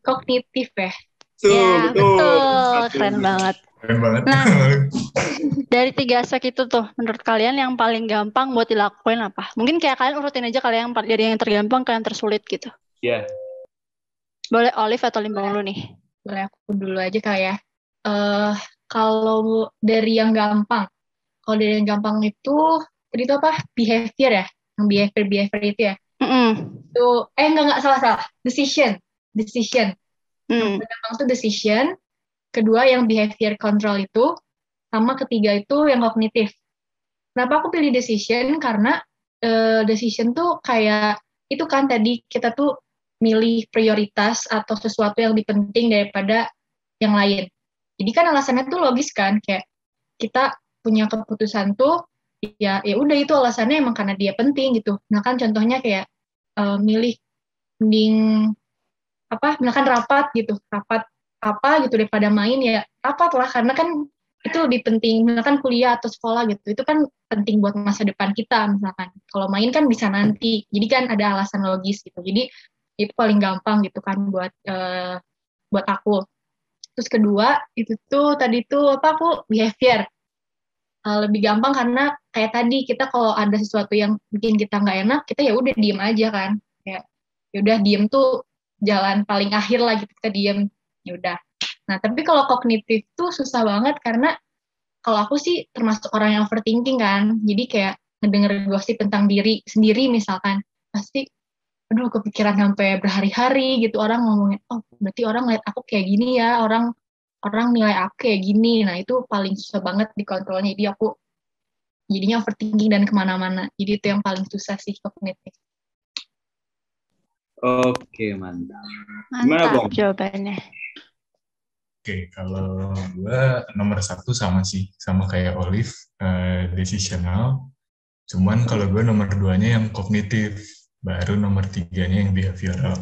Kognitif ya. Ya, betul. Keren banget. Nah, dari 3 aspek itu tuh, menurut kalian yang paling gampang buat dilakuin apa? Mungkin kayak kalian urutin aja kalian dari yang tergampang ke yang tersulit gitu. Iya. Boleh Olive atau Limbong dulu nih? Boleh aku dulu aja kali ya. Kalau dari yang gampang, itu tadi itu apa? Behavior ya, yang behavior itu ya. Itu enggak salah. Decision. Yang gampang itu decision. Kedua yang behavior control itu, sama ketiga itu yang kognitif. Kenapa aku pilih decision? Karena decision tuh kayak itu kan tadi kita tuh milih prioritas atau sesuatu yang lebih penting daripada yang lain. Jadi kan alasannya tuh logis kan, kayak kita punya keputusan tuh ya udah itu alasannya emang karena dia penting gitu. Nah kan contohnya kayak milih mending misalkan rapat apa gitu daripada main, ya rapat lah, karena kan itu lebih penting. Misalkan kuliah atau sekolah gitu, itu kan penting buat masa depan kita misalkan. Kalau main kan bisa nanti, jadi kan ada alasan logis gitu. Jadi itu paling gampang gitu kan buat aku. Terus kedua itu tuh tadi tuh aku behavior. Lebih gampang karena kayak tadi kita kalau ada sesuatu yang bikin kita nggak enak, kita ya udah diem aja kan. Ya udah diem tuh jalan paling akhir lah gitu, kita diem. Ya udah. Nah, tapi kalau kognitif tuh susah banget karena kalau aku sih termasuk orang yang overthinking kan. Jadi kayak ngedenger gosip tentang diri sendiri misalkan, pasti aduh kepikiran sampai berhari-hari gitu orang ngomongin, oh berarti orang lihat aku kayak gini ya, orang orang nilai aku kayak gini. Nah, itu paling susah banget dikontrolnya. Jadi aku jadinya overthinking dan kemana-mana. Jadi itu yang paling susah sih kognitif. Oke, mantap. Gimana, Mantap Bang? jawabannya. Oke, kalau gue nomor 1 sama sih, sama kayak Olive, decisional. Cuman kalau gue nomor 2-nya yang kognitif, baru nomor 3-nya yang behavioral.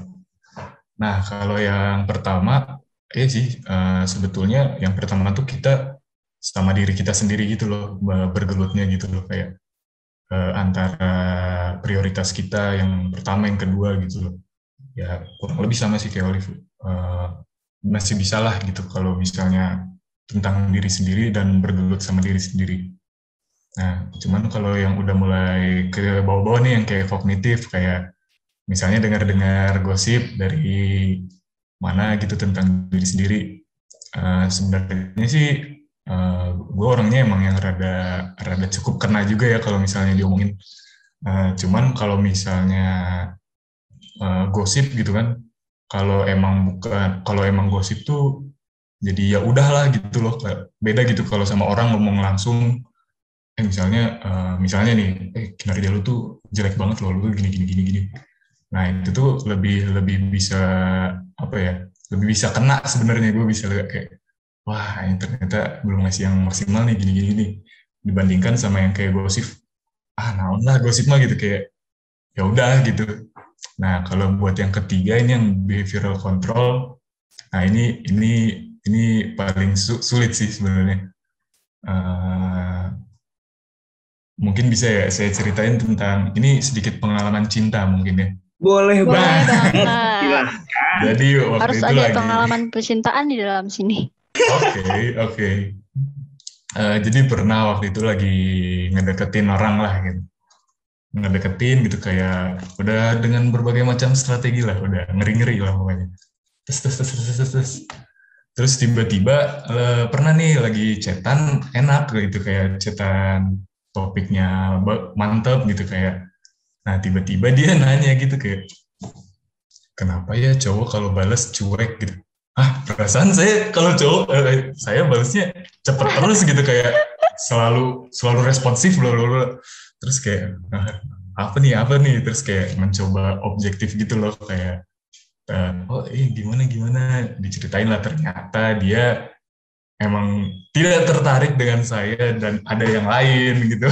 Nah, kalau yang pertama, sih, sebetulnya yang pertama tuh kita sama diri kita sendiri gitu loh, bergelutnya gitu loh, kayak antara prioritas kita yang pertama, yang kedua gitu loh. Ya, kurang lebih sama sih kayak Olive. Masih bisa lah gitu kalau misalnya tentang diri sendiri dan bergelut sama diri sendiri. Nah, cuman kalau yang udah mulai ke bawah-bawah nih yang kayak kognitif, kayak misalnya dengar-dengar gosip dari mana gitu tentang diri sendiri. Sebenarnya sih gue orangnya emang yang rada cukup kena juga ya kalau misalnya diomongin. Cuman kalau misalnya gosip gitu kan, kalau emang gosip tuh jadi ya udahlah gitu loh, beda gitu kalau sama orang ngomong langsung, misalnya nih, kinerja lu tuh jelek banget loh, lu gini gini gini gini. Nah, itu tuh lebih bisa apa ya, lebih bisa kena sebenarnya. Gue bisa lihat kayak, wah ini ternyata belum ngasih yang maksimal nih gini gini gini, dibandingkan sama yang kayak gosip, naon lah gosip mah gitu, kayak ya udah gitu. Nah, kalau buat yang ketiga ini yang behavioral control, nah ini paling sulit sih sebenarnya. Mungkin bisa ya saya ceritain tentang ini, sedikit pengalaman cinta mungkin ya. Boleh Boleh banget. banget. Jadi waktu Harus itu ada lagi. pengalaman percintaan di dalam sini. Oke. Jadi pernah waktu itu lagi ngedeketin orang lah gitu. Ngedeketin gitu kayak udah dengan berbagai macam strategi lah, udah ngeri-ngeri lah pokoknya. Terus tiba-tiba pernah nih lagi chatan enak gitu, kayak chatan topiknya mantep gitu kayak. Nah, tiba-tiba dia nanya gitu kayak, kenapa ya cowok kalau balas cuek gitu? Perasaan saya kalau cowok saya balasnya cepet terus gitu, kayak selalu responsif loh. Terus kayak apa nih, terus kayak mencoba objektif gitu loh, kayak gimana diceritain lah, ternyata dia emang tidak tertarik dengan saya dan ada yang lain gitu.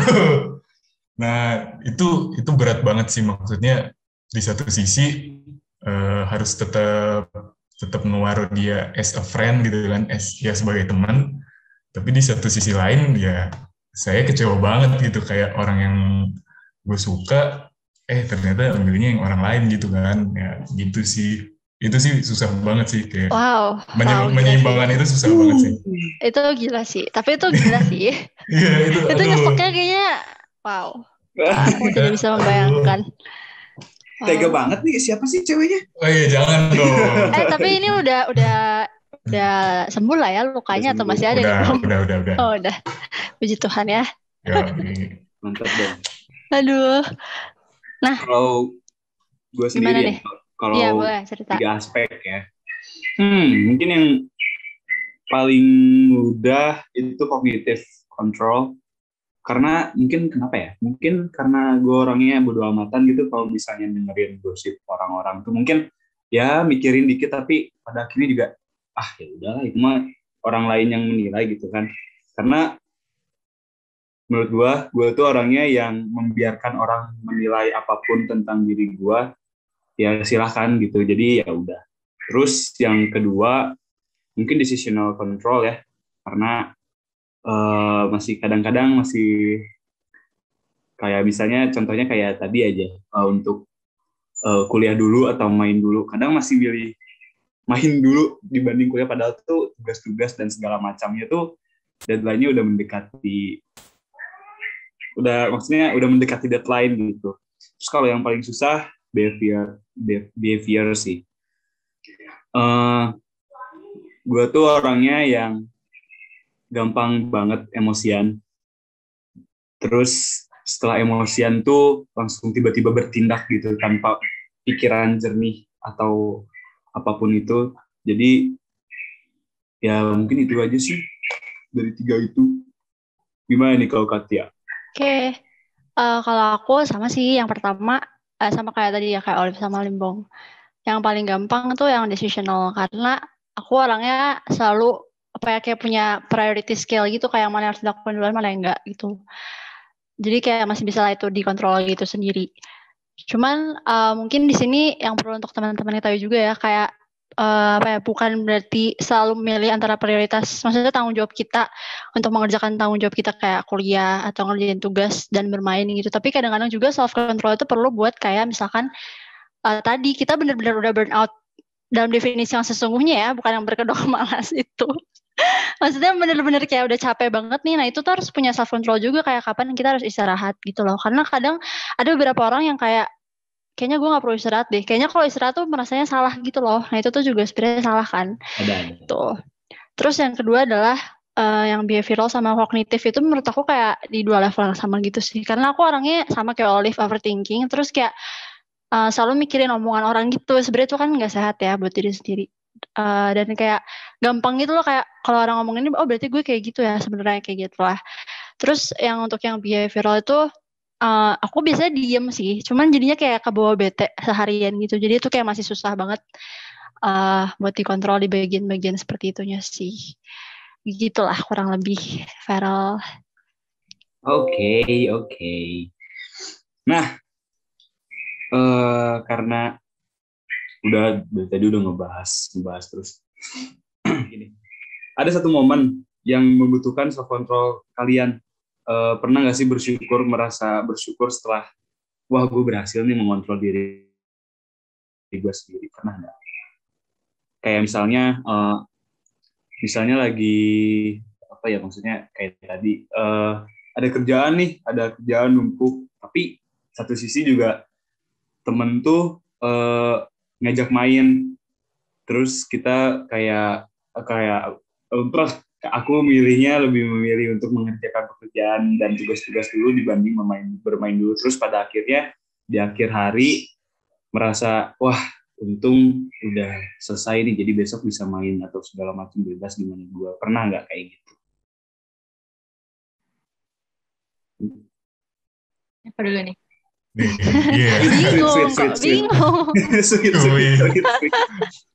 Nah, itu berat banget sih, maksudnya di satu sisi harus tetap ngewaruh dia as a friend gitu kan, ya sebagai teman, tapi di satu sisi lain ya saya kecewa banget gitu, kayak orang yang gue suka ternyata ambilnya yang orang lain gitu kan, ya gitu sih. Itu sih susah banget sih, kayak Wow, menyeimbangkan itu susah banget sih. Itu gila sih. Tapi itu gila sih. Iya, itu nyeseknya kayaknya wow. Aku tidak bisa membayangkan. Tega banget nih, siapa sih ceweknya? Oh iya, jangan dong. Tapi ini udah sembuh lah ya lukanya, atau masih ada nih? Udah. Oh, udah. Puji Tuhan ya. Ya, Mantap dong. Aduh. Nah, kalau gue sendiri ya, kalau ya, boleh cerita. 3 aspek ya. Mungkin yang paling mudah itu cognitive control. Karena mungkin kenapa ya? Mungkin karena gue orangnya bodo amatan gitu kalau misalnya dengerin gosip orang-orang tuh, mungkin ya mikirin dikit, tapi pada akhirnya juga ya udahlah, itu mah orang lain yang menilai gitu kan. Karena menurut gue tuh orangnya yang membiarkan orang menilai apapun tentang diri gue, ya silahkan gitu. Jadi ya udah. Terus yang kedua mungkin decisional control ya, karena masih kadang-kadang masih kayak misalnya contohnya kayak tadi aja, untuk kuliah dulu atau main dulu, kadang masih milih main dulu dibanding kuliah, padahal tuh tugas-tugas dan segala macamnya tuh deadline-nya udah mendekati deadline gitu. Terus kalau yang paling susah behavior sih. gue tuh orangnya yang gampang banget emosian. Terus setelah emosian tuh langsung tiba-tiba bertindak gitu tanpa pikiran jernih atau apapun itu. Jadi ya mungkin itu aja sih dari 3 itu. Gimana nih kalau Katia? Oke, kalau aku sama sih yang pertama sama kayak tadi ya kayak Olive sama Limbong. Yang paling gampang tuh yang decisional karena aku orangnya selalu kayak punya priority scale gitu kayak mana yang harus dilakukan duluan mana yang enggak gitu. Jadi kayak masih bisa lah itu dikontrol gitu sendiri. Cuman mungkin di sini yang perlu untuk teman-teman tahu juga ya kayak bukan berarti selalu memilih antara prioritas, maksudnya tanggung jawab kita untuk mengerjakan tanggung jawab kita kayak kuliah atau ngerjain tugas dan bermain gitu. Tapi kadang-kadang juga self control itu perlu buat kayak misalkan tadi kita benar-benar udah burn out dalam definisi yang sesungguhnya ya, bukan yang berkedok malas itu. Maksudnya bener-bener kayak udah capek banget nih, nah itu tuh harus punya self control juga kayak kapan kita harus istirahat gitu loh. Karena kadang ada beberapa orang yang kayaknya gue gak perlu istirahat deh. Kayaknya kalau istirahat tuh merasanya salah gitu loh. Nah itu tuh juga sebenarnya salah kan. Ada. Tuh. Terus yang kedua adalah yang behavioral sama kognitif itu menurut aku kayak di 2 level yang sama gitu sih. Karena aku orangnya sama kayak Olive, overthinking. Terus kayak selalu mikirin omongan orang gitu. Sebenarnya itu kan gak sehat ya buat diri sendiri. Dan kayak gampang gitu loh kayak kalau orang ngomongin ini, oh berarti gue kayak gitu ya sebenarnya kayak gitu lah. Terus yang untuk yang behavioral itu aku biasanya diem sih, cuman jadinya kayak kebawa bete seharian gitu. Jadi itu kayak masih susah banget buat dikontrol di bagian-bagian seperti itunya sih. Gitulah kurang lebih, Feral. Oke. Nah, karena dari tadi udah ngebahas terus. Gini. Ada satu momen yang membutuhkan self control kalian. Pernah nggak sih merasa bersyukur setelah wah gue berhasil nih mengontrol diri gue sendiri? Pernah nggak? Kayak misalnya lagi apa ya, maksudnya kayak tadi ada kerjaan numpuk, tapi satu sisi juga temen tuh ngajak main, terus kita kayak aku lebih memilih untuk mengerjakan pekerjaan dan tugas-tugas dulu dibanding bermain dulu. Terus pada akhirnya di akhir hari merasa wah untung udah selesai nih, jadi besok bisa main atau segala macam bebas gimana gue. Pernah nggak kayak gitu? Apa dulu nih? Iya. Bingung. Sweet.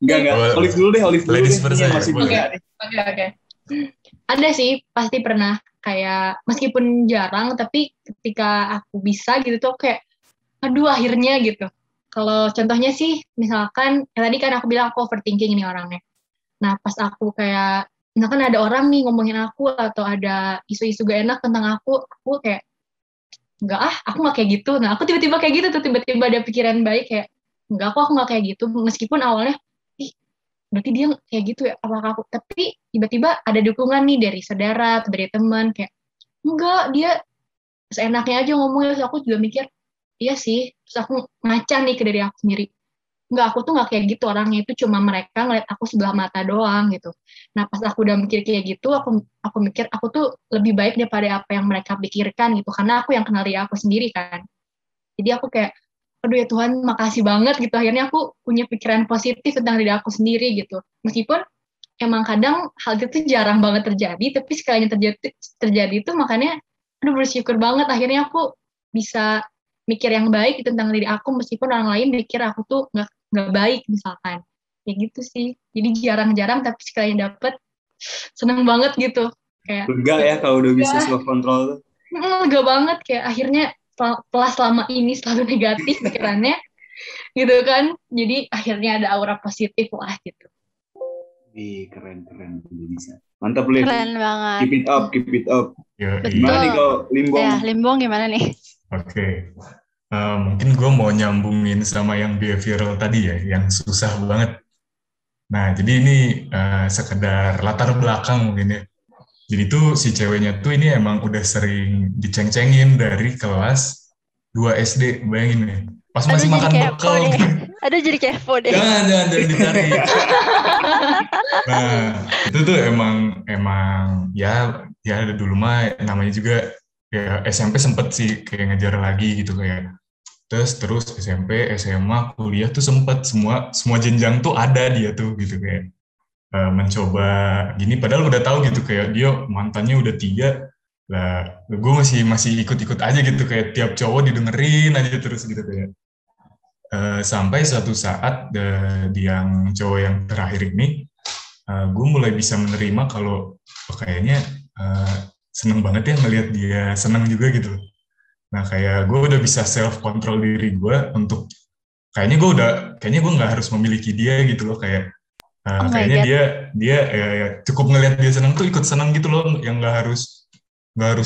Enggak. Olive dulu deh. Ladies first aja. Oke. Ada sih, pasti pernah. Kayak meskipun jarang, tapi ketika aku bisa gitu tuh kayak, aduh akhirnya gitu. Kalau contohnya sih, misalkan, tadi kan aku bilang aku overthinking ini orangnya. Nah pas aku kayak, misalkan ada orang nih ngomongin aku, atau ada isu-isu gak enak tentang aku kayak, aku gak kayak gitu. Nah aku tiba-tiba kayak gitu tuh, tiba-tiba ada pikiran baik kayak, aku gak kayak gitu. Meskipun awalnya, berarti dia kayak gitu ya, apakah aku, tapi tiba-tiba ada dukungan nih dari saudara atau dari teman kayak enggak, dia seenaknya aja ngomongnya. Terus aku juga mikir iya sih, terus aku ngaca nih ke dari aku sendiri, enggak, aku tuh nggak kayak gitu orangnya, itu cuma mereka ngeliat aku sebelah mata doang gitu. Nah pas aku udah mikir kayak gitu, aku mikir aku tuh lebih baik daripada apa yang mereka pikirkan gitu, karena aku yang kenal diri aku sendiri kan. Jadi aku kayak aduh ya Tuhan, makasih banget gitu. Akhirnya aku punya pikiran positif tentang diri aku sendiri gitu. Meskipun emang kadang hal itu jarang banget terjadi, tapi sekalinya terjadi itu makanya aduh bersyukur banget. Akhirnya aku bisa mikir yang baik tentang diri aku, meskipun orang lain mikir aku tuh nggak baik misalkan. Ya gitu sih. Jadi jarang-jarang tapi sekalinya dapet seneng banget gitu. Kayak lega ya kalau udah bisa self control tuh. Lega banget, kayak akhirnya setelah selama ini selalu negatif pikirannya gitu kan, jadi akhirnya ada aura positif lah gitu. Keren udah bisa, mantap Liv, keren banget, keep it up. Gimana nih kalau Limbong? Ya, Limbong gimana nih? Oke. Mungkin gue mau nyambungin sama yang behavioral tadi ya, yang susah banget. Nah jadi ini sekedar latar belakang mungkin ya. Jadi tuh si ceweknya tuh ini emang udah sering diceng-cengin dari kelas 2 SD, bayangin nih. Pas Aduh, masih jadi makan kepo bekal. deh. Aduh, jadi kepo deh. Jangan dicari. Nah, itu tuh emang ya dulu mah namanya juga ya SMP sempet sih kayak ngejar lagi gitu kayak. Terus SMP, SMA, kuliah tuh sempet semua jenjang tuh ada dia tuh gitu kayak mencoba gini padahal udah tahu gitu kayak dia mantannya udah 3 lah gue masih ikut-ikut aja gitu kayak tiap cowok didengerin aja terus gitu kayak sampai suatu saat di yang cowok yang terakhir ini gue mulai bisa menerima kalau kayaknya seneng banget ya ngelihat dia seneng juga gitu. Nah kayak gue udah bisa self control diri gue untuk kayaknya gue nggak harus memiliki dia gitu loh kayak Oh my kayaknya God. dia ya, cukup ngelihat dia seneng tuh ikut seneng gitu loh yang nggak harus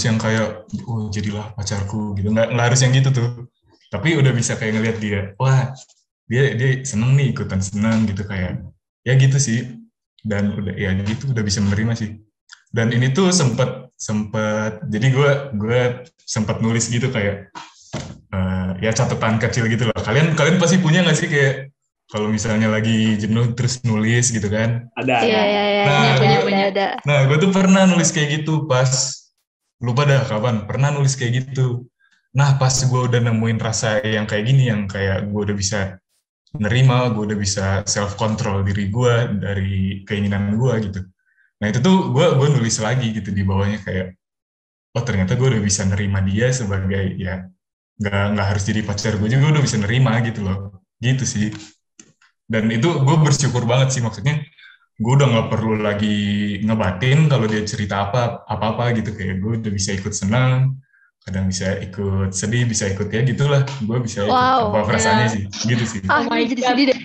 yang kayak jadilah pacarku gitu nggak harus yang gitu tuh tapi udah bisa kayak ngelihat dia wah dia seneng nih ikutan seneng gitu kayak ya gitu sih dan udah ya gitu udah bisa menerima sih dan ini tuh sempet jadi gue sempat nulis gitu kayak ya catatan kecil gitu lah kalian pasti punya nggak sih kayak kalau misalnya lagi jenuh terus nulis gitu kan Ada. Iya. Nah, punya. gue tuh pernah nulis kayak gitu pas lupa dah kapan pernah nulis kayak gitu. Nah pas gue udah nemuin rasa yang kayak gini yang kayak gue udah bisa nerima, gue udah bisa self control diri gue dari keinginan gue gitu. Nah itu tuh gue nulis lagi gitu di bawahnya kayak oh ternyata gue udah bisa nerima dia sebagai ya nggak harus jadi pacar gue juga udah bisa nerima gitu loh gitu sih. Dan itu gue bersyukur banget sih maksudnya gue udah nggak perlu lagi ngebatin kalau dia cerita apa gitu kayak gue udah bisa ikut senang kadang bisa ikut sedih bisa ikut ya gitulah gue bisa ikut Wow. apa perasaannya sih gitu sih Oh my Jadi God. sedih deh.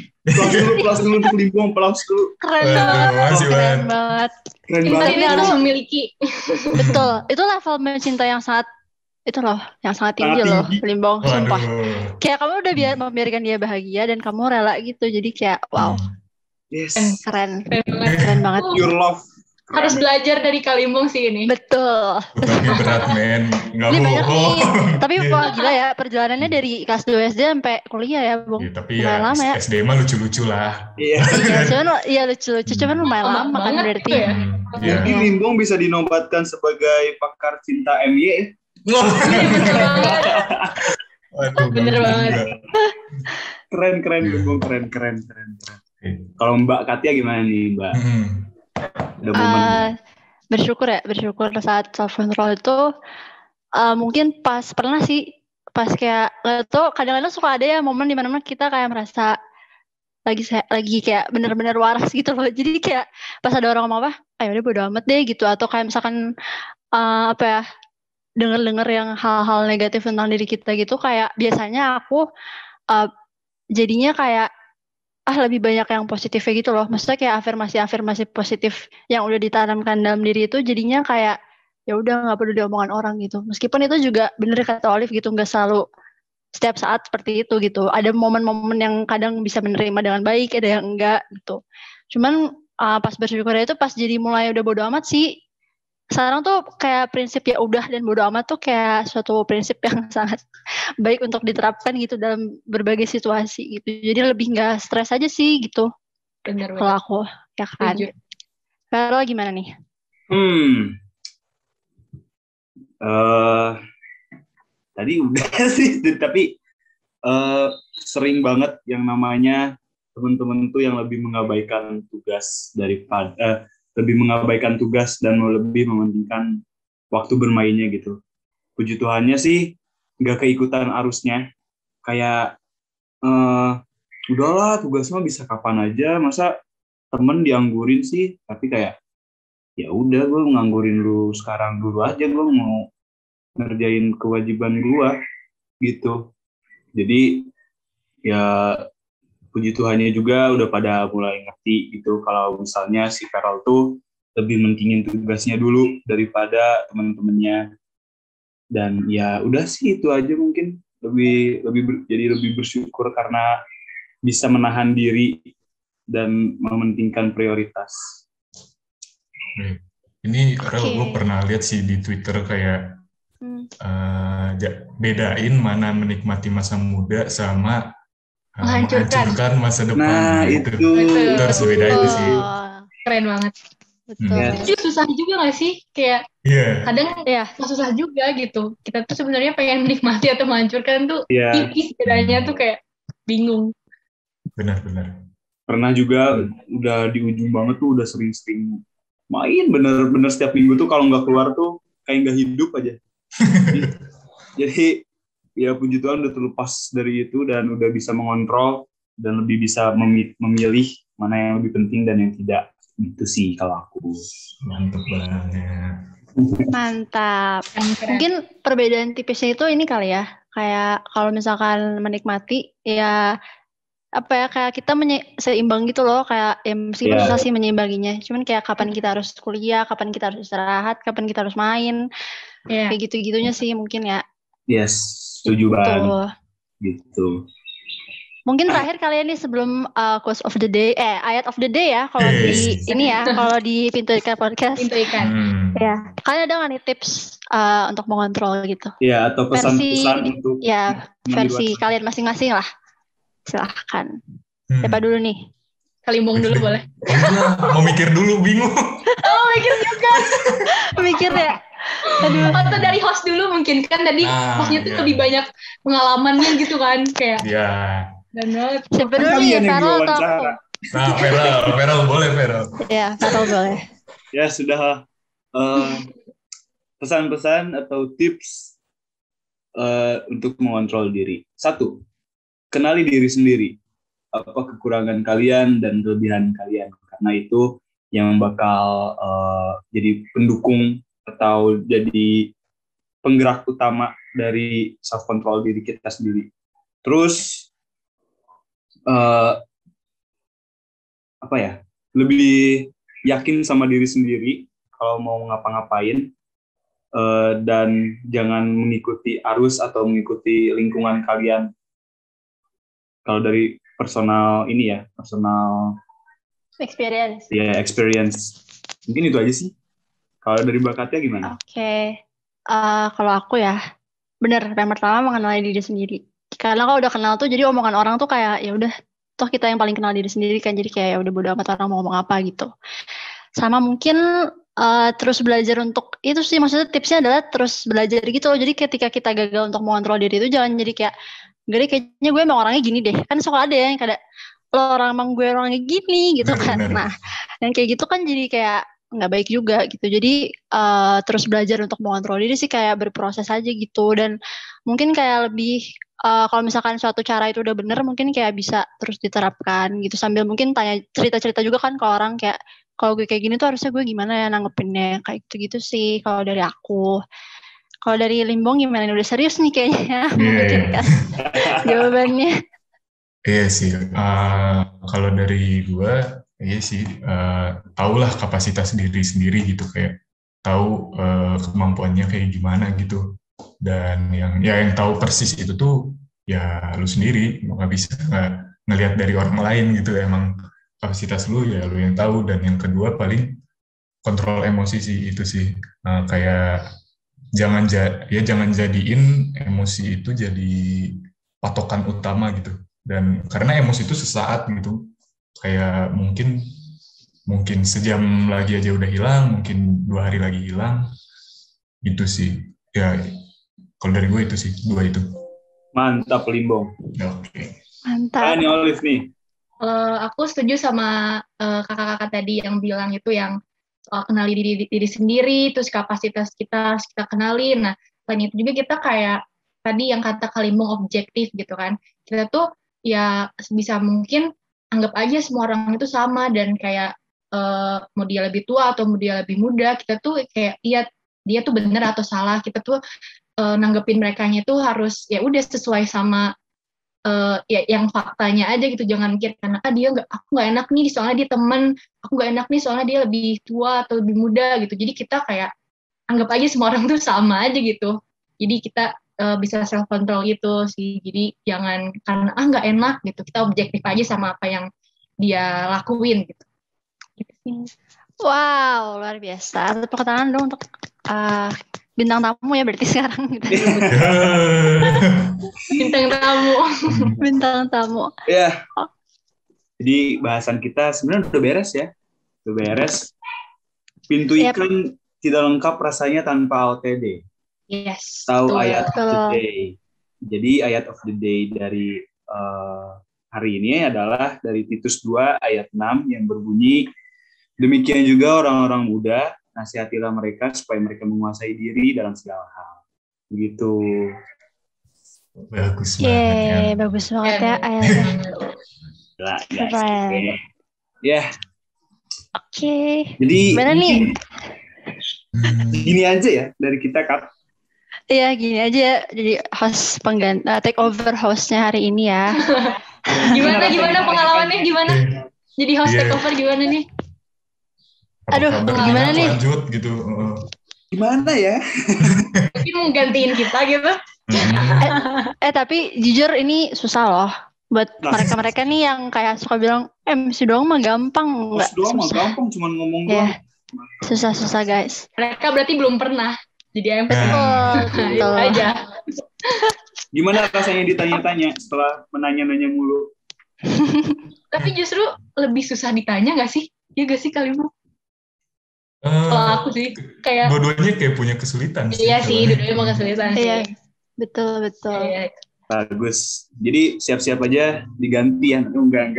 Kelas dulu untuk Limbong, aplaus dulu. Keren Waduh, banget. makasih Keren banget. banget. Keren Cinta banget. ini harus memiliki. Betul. Itu level mencinta yang sangat itu loh, yang sangat tinggi Sangat loh, tinggi. Limbong, sumpah. Waduh. Kayak kamu udah membiarkan dia bahagia dan kamu rela gitu. Jadi kayak wow, Yes. keren. Keren banget. Keren banget. Your love. Harus belajar dari Kalimbong sih ini. Betul. Tapi berat men nggak Ini banyak nih. bohong. Tapi Iya. wah gila ya perjalanannya dari kelas 2 SD sampai kuliah ya, Bung. Ya, tapi Lumayan ya lama ya. SD mah lucu-lucu lah Iya. Iya, cuman ya lucu-lucu, cuman lumayan Lama lama kan banget berarti. itu ya. Iya. Mungkin Limbong bisa dinobatkan sebagai pakar cinta MY. Bener banget. Waduh, Bener bagus banget. juga. Keren Iya. Limbong, keren. Oke. Kalau Mbak Katia gimana nih, Mbak? Ada momen. Bersyukur saat self control itu mungkin pernah sih pas kayak nggak tahu kadang-kadang suka ada ya momen dimana kita kayak merasa lagi kayak benar-benar waras gitu loh. Jadi kayak pas ada orang ngomong apa, ayo udah bodo amat deh gitu atau kayak misalkan apa ya denger yang hal-hal negatif tentang diri kita gitu kayak biasanya aku jadinya kayak lebih banyak yang positifnya gitu loh. Maksudnya kayak afirmasi positif yang udah ditanamkan dalam diri itu jadinya kayak ya udah nggak peduli omongan orang gitu. Meskipun itu juga bener kata Olive gitu nggak selalu setiap saat seperti itu gitu. Ada momen-momen yang kadang bisa menerima dengan baik, ada yang enggak gitu. Cuman pas bersyukur itu pas jadi mulai udah bodo amat sih. Sekarang tuh kayak prinsip ya udah dan bodo amat tuh kayak suatu prinsip yang sangat baik untuk diterapkan gitu dalam berbagai situasi gitu. Jadi lebih nggak stres aja sih gitu. Bener. Kalau aku ya kan. Kalau gimana nih? Tadi udah sih, tapi sering banget yang namanya teman-teman tuh yang lebih mengabaikan tugas daripada lebih mengabaikan tugas dan lebih mementingkan waktu bermainnya gitu. Puji Tuhannya sih nggak keikutan arusnya. Kayak udahlah tugas mah bisa kapan aja, masa temen dianggurin sih. Tapi kayak ya udah gue nganggurin lu sekarang dulu aja, gue mau ngerjain kewajiban gue gitu. Jadi ya puji Tuhannya juga udah pada mulai ngerti gitu kalau misalnya si Feral tuh lebih mentingin tugasnya dulu daripada teman-temannya. Dan ya udah sih itu aja, mungkin jadi lebih bersyukur karena bisa menahan diri dan mementingkan prioritas. Ini Rel, gue pernah lihat sih di Twitter kayak bedain mana menikmati masa muda sama Menghancurkan masa depan. Nah, gitu. itu. Itu harus dibedain sih. Keren banget. Betul. Yes. Itu juga susah juga gak sih? Kayak Iya. kadang Iya. susah juga gitu. Kita tuh sebenarnya pengen menikmati atau menghancurkan tuh Iya. tipis bedanya tuh kayak bingung. Benar-benar. Pernah juga udah di ujung banget tuh, udah sering-sering main bener-bener setiap minggu tuh kalau nggak keluar tuh kayak nggak hidup aja. Jadi ya puji Tuhan udah terlepas dari itu dan udah bisa mengontrol dan lebih bisa memilih mana yang lebih penting dan yang tidak. Itu sih kalau aku. Mantap banget. Mantap. Keren. Mungkin perbedaan tipisnya itu ini kali ya. Kayak kalau misalkan menikmati ya apa ya, kayak kita seimbang gitu loh, kayak ya meskipun susah sih menyeimbanginya, cuman kayak kapan kita harus kuliah, kapan kita harus istirahat, kapan kita harus main, kayak gitu-gitunya sih mungkin ya. Yes, setuju banget. Gitu. Mungkin terakhir kalian nih sebelum quotes of the day, ayat of the day ya, kalau di ini ya, kalau di Pintu Ikan Podcast. Pintu Ikan. Ya, kalian ada nggak nih tips untuk mengontrol gitu? Ya, atau pesan-pesan untuk versi kalian masing-masing lah. Silahkan. Siapa dulu nih? Kalimbong dulu boleh. Mau mikir dulu, bingung. Mikir juga. Mikir ya. Aduh. Atau dari host dulu mungkin kan tadi hostnya tuh lebih banyak pengalamannya gitu kan kayak. Iya. Dan banget. Siapa dulu nih? Feral atau aku? Nah, Feral boleh Feral. Ya, Feral boleh. Ya sudah. Pesan-pesan atau tips untuk mengontrol diri. 1. Kenali diri sendiri, apa kekurangan kalian dan kelebihan kalian, karena itu yang bakal jadi pendukung atau jadi penggerak utama dari self control diri kita sendiri. Terus lebih yakin sama diri sendiri kalau mau ngapa-ngapain, dan jangan mengikuti arus atau mengikuti lingkungan kalian. Kalau dari personal experience. Ya, experience. Mungkin itu aja sih. Kalau dari Mbak Katya gimana? Oke. Kalau aku ya, bener. Yang pertama mengenali diri sendiri. Karena kalau udah kenal tuh, jadi omongan orang tuh kayak ya udah, toh kita yang paling kenal diri sendiri kan. Jadi kayak ya udah bodo amat orang mau ngomong apa gitu. Sama mungkin terus belajar untuk itu sih, maksudnya tipsnya adalah terus belajar gitu loh. Jadi ketika kita gagal untuk mengontrol diri itu jangan jadi kayak gak deh, kayaknya gue emang orangnya gini deh. Kan suka ada yang kayak lo emang gue orangnya gini gitu kan. Nah, yang kayak gitu kan jadi kayak nggak baik juga gitu. Jadi terus belajar untuk mengontrol diri sih, kayak berproses aja gitu. Dan mungkin kayak lebih kalau misalkan suatu cara itu udah bener, mungkin kayak bisa terus diterapkan gitu. Sambil mungkin tanya cerita-cerita juga kan ke orang, kayak kalau gue kayak gini tuh harusnya gue gimana ya nanggepinnya, kayak gitu-gitu sih kalau dari aku. Kalau dari Limbong gimana? Udah serius nih kayaknya memikirkan jawabannya. Iya sih. Kalau dari gue, iya sih. Tahulah kapasitas diri sendiri gitu, kayak tahu kemampuannya kayak gimana gitu. Dan yang tahu persis itu tuh ya lu sendiri, nggak bisa ngelihat dari orang lain gitu. Emang kapasitas lu ya lu yang tahu. Dan yang kedua paling kontrol emosi sih, itu sih. Kayak jangan jadiin emosi itu jadi patokan utama gitu. Dan karena emosi itu sesaat gitu, kayak mungkin sejam lagi aja udah hilang, mungkin 2 hari lagi hilang, gitu sih. Ya kalau dari gue itu sih, 2 itu. Mantap Limbong. Oke. Mantap. Ini Olive nih. Aku setuju sama kakak-kakak tadi yang bilang itu, yang kenali diri sendiri, terus kapasitas kita harus kita kenalin. Nah, selain itu juga kita kayak tadi yang kata Kalimbong objektif gitu kan. Kita tuh ya sebisa mungkin anggap aja semua orang itu sama, dan kayak mau dia lebih tua atau mau dia lebih muda, kita tuh kayak lihat dia tuh bener atau salah. Kita tuh nanggepin merekanya tuh harus ya udah sesuai sama ya yang faktanya aja gitu. Jangan mikir karena aku nggak enak nih soalnya dia teman, aku nggak enak nih soalnya dia lebih tua atau lebih muda gitu. Jadi kita kayak anggap aja semua orang tuh sama aja gitu. Jadi kita bisa self control gitu sih. Jadi jangan karena nggak enak gitu, kita objektif aja sama apa yang dia lakuin gitu. Gitu sih. Wow, luar biasa. Tepuk tangan dong untuk bintang tamu ya berarti sekarang gitu. Bintang tamu. Bintang tamu. Ya. Jadi bahasan kita sebenarnya udah beres ya. Udah beres. Pintu Yep. ikan tidak lengkap rasanya tanpa OTD. Yes. Tahu betul. ayat of the Betul. day. Jadi ayat of the day dari hari ini adalah dari Titus 2 ayat 6 yang berbunyi, demikian juga orang-orang muda, nasihatilah mereka supaya mereka menguasai diri dalam segala hal. Begitu. Bagus banget ya. Yeay, bagus banget ya ayatnya. Gila, guys. Keren. Oke. Ya, Oke. jadi Gimana nih? gini aja ya dari kita, Kak. Iya, gini aja jadi host pengganti take over hostnya hari ini ya. Gimana pengalamannya gimana? Jadi host Iya. takeover gimana nih? Apa Aduh, kabar? gimana nih? Lanjut gitu. Gimana ya? Mungkin mau gantiin kita gitu. Tapi jujur ini susah loh buat mereka-mereka nih yang kayak suka bilang MC doang mah gampang. Host Enggak, doang mah susah. gampang, cuman ngomong Iya. doang. Susah guys. Mereka berarti belum pernah jadi MC. Betul. Itu aja. Gimana rasanya ditanya-tanya setelah menanya-nanya mulu? Tapi justru lebih susah ditanya nggak sih? Iya nggak sih kalimu? Kalau aku sih kayak Dua-duanya kayak punya kesulitan sih. iya sih, dua-duanya emang kesulitan sih. Iya. Betul. Iya. Bagus. Jadi siap-siap aja diganti ya. Enggak.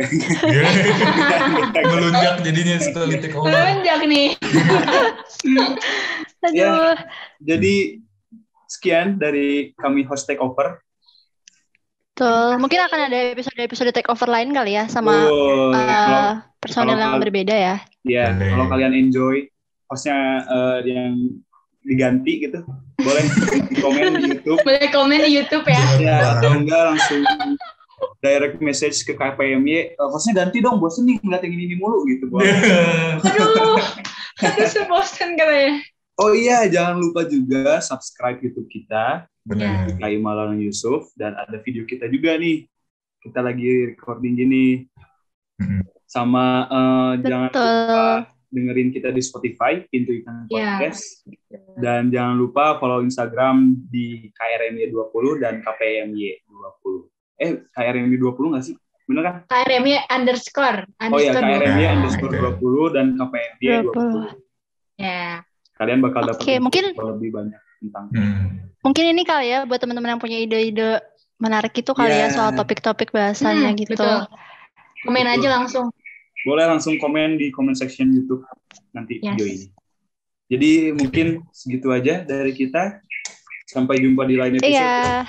Melunjak jadinya sekali take over. Melonjak nih. Aduh. Ya. Jadi sekian dari kami host takeover. Betul. Mungkin akan ada episode take over lain kali ya sama Oh, personel yang kalau- berbeda ya. ya, Boleh. kalau kalian enjoy hostnya yang diganti gitu, boleh di komen di YouTube. Boleh komen di YouTube ya. Ya, atau enggak langsung direct message ke KPMY, hostnya ganti dong, bosen nih ngeliat yang ini mulu gitu. Boleh. Aduh sebosan katanya. Oh iya, jangan lupa juga subscribe YouTube kita, Benar. Kai Maulana Yusuf, dan ada video kita juga nih. Kita lagi recording gini. Mm-mm. Sama jangan Betul. lupa dengerin kita di Spotify, Pintu Ikan Ya. Podcast. Dan jangan lupa follow Instagram di KRMY20 dan KPMY20. KRMY20 nggak sih? Bener kan? KRMY underscore. Oh ya, Underscore KRMY Ya, underscore oke. 20 dan KPMY 20. Ya. Kalian bakal dapat Oke, mungkin- info lebih banyak tentang. Mungkin ini kali ya buat teman-teman yang punya ide-ide menarik itu kali ya Ya. soal topik-topik bahasannya gitu. Betul. Komen aja langsung. Boleh langsung komen di comment section YouTube nanti Yes. video ini. Jadi mungkin segitu aja dari kita. Sampai jumpa di lain episode. Iya.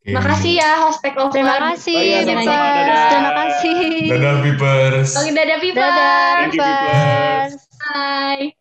Oke. Makasih ya host takeover. Terima kasih, Oh iya, Pipers. sama-sama. Dadah. Terima kasih. Dadah Vipers. Oke, dadah Viva. Dadah, Thank you, Pipers. Bye.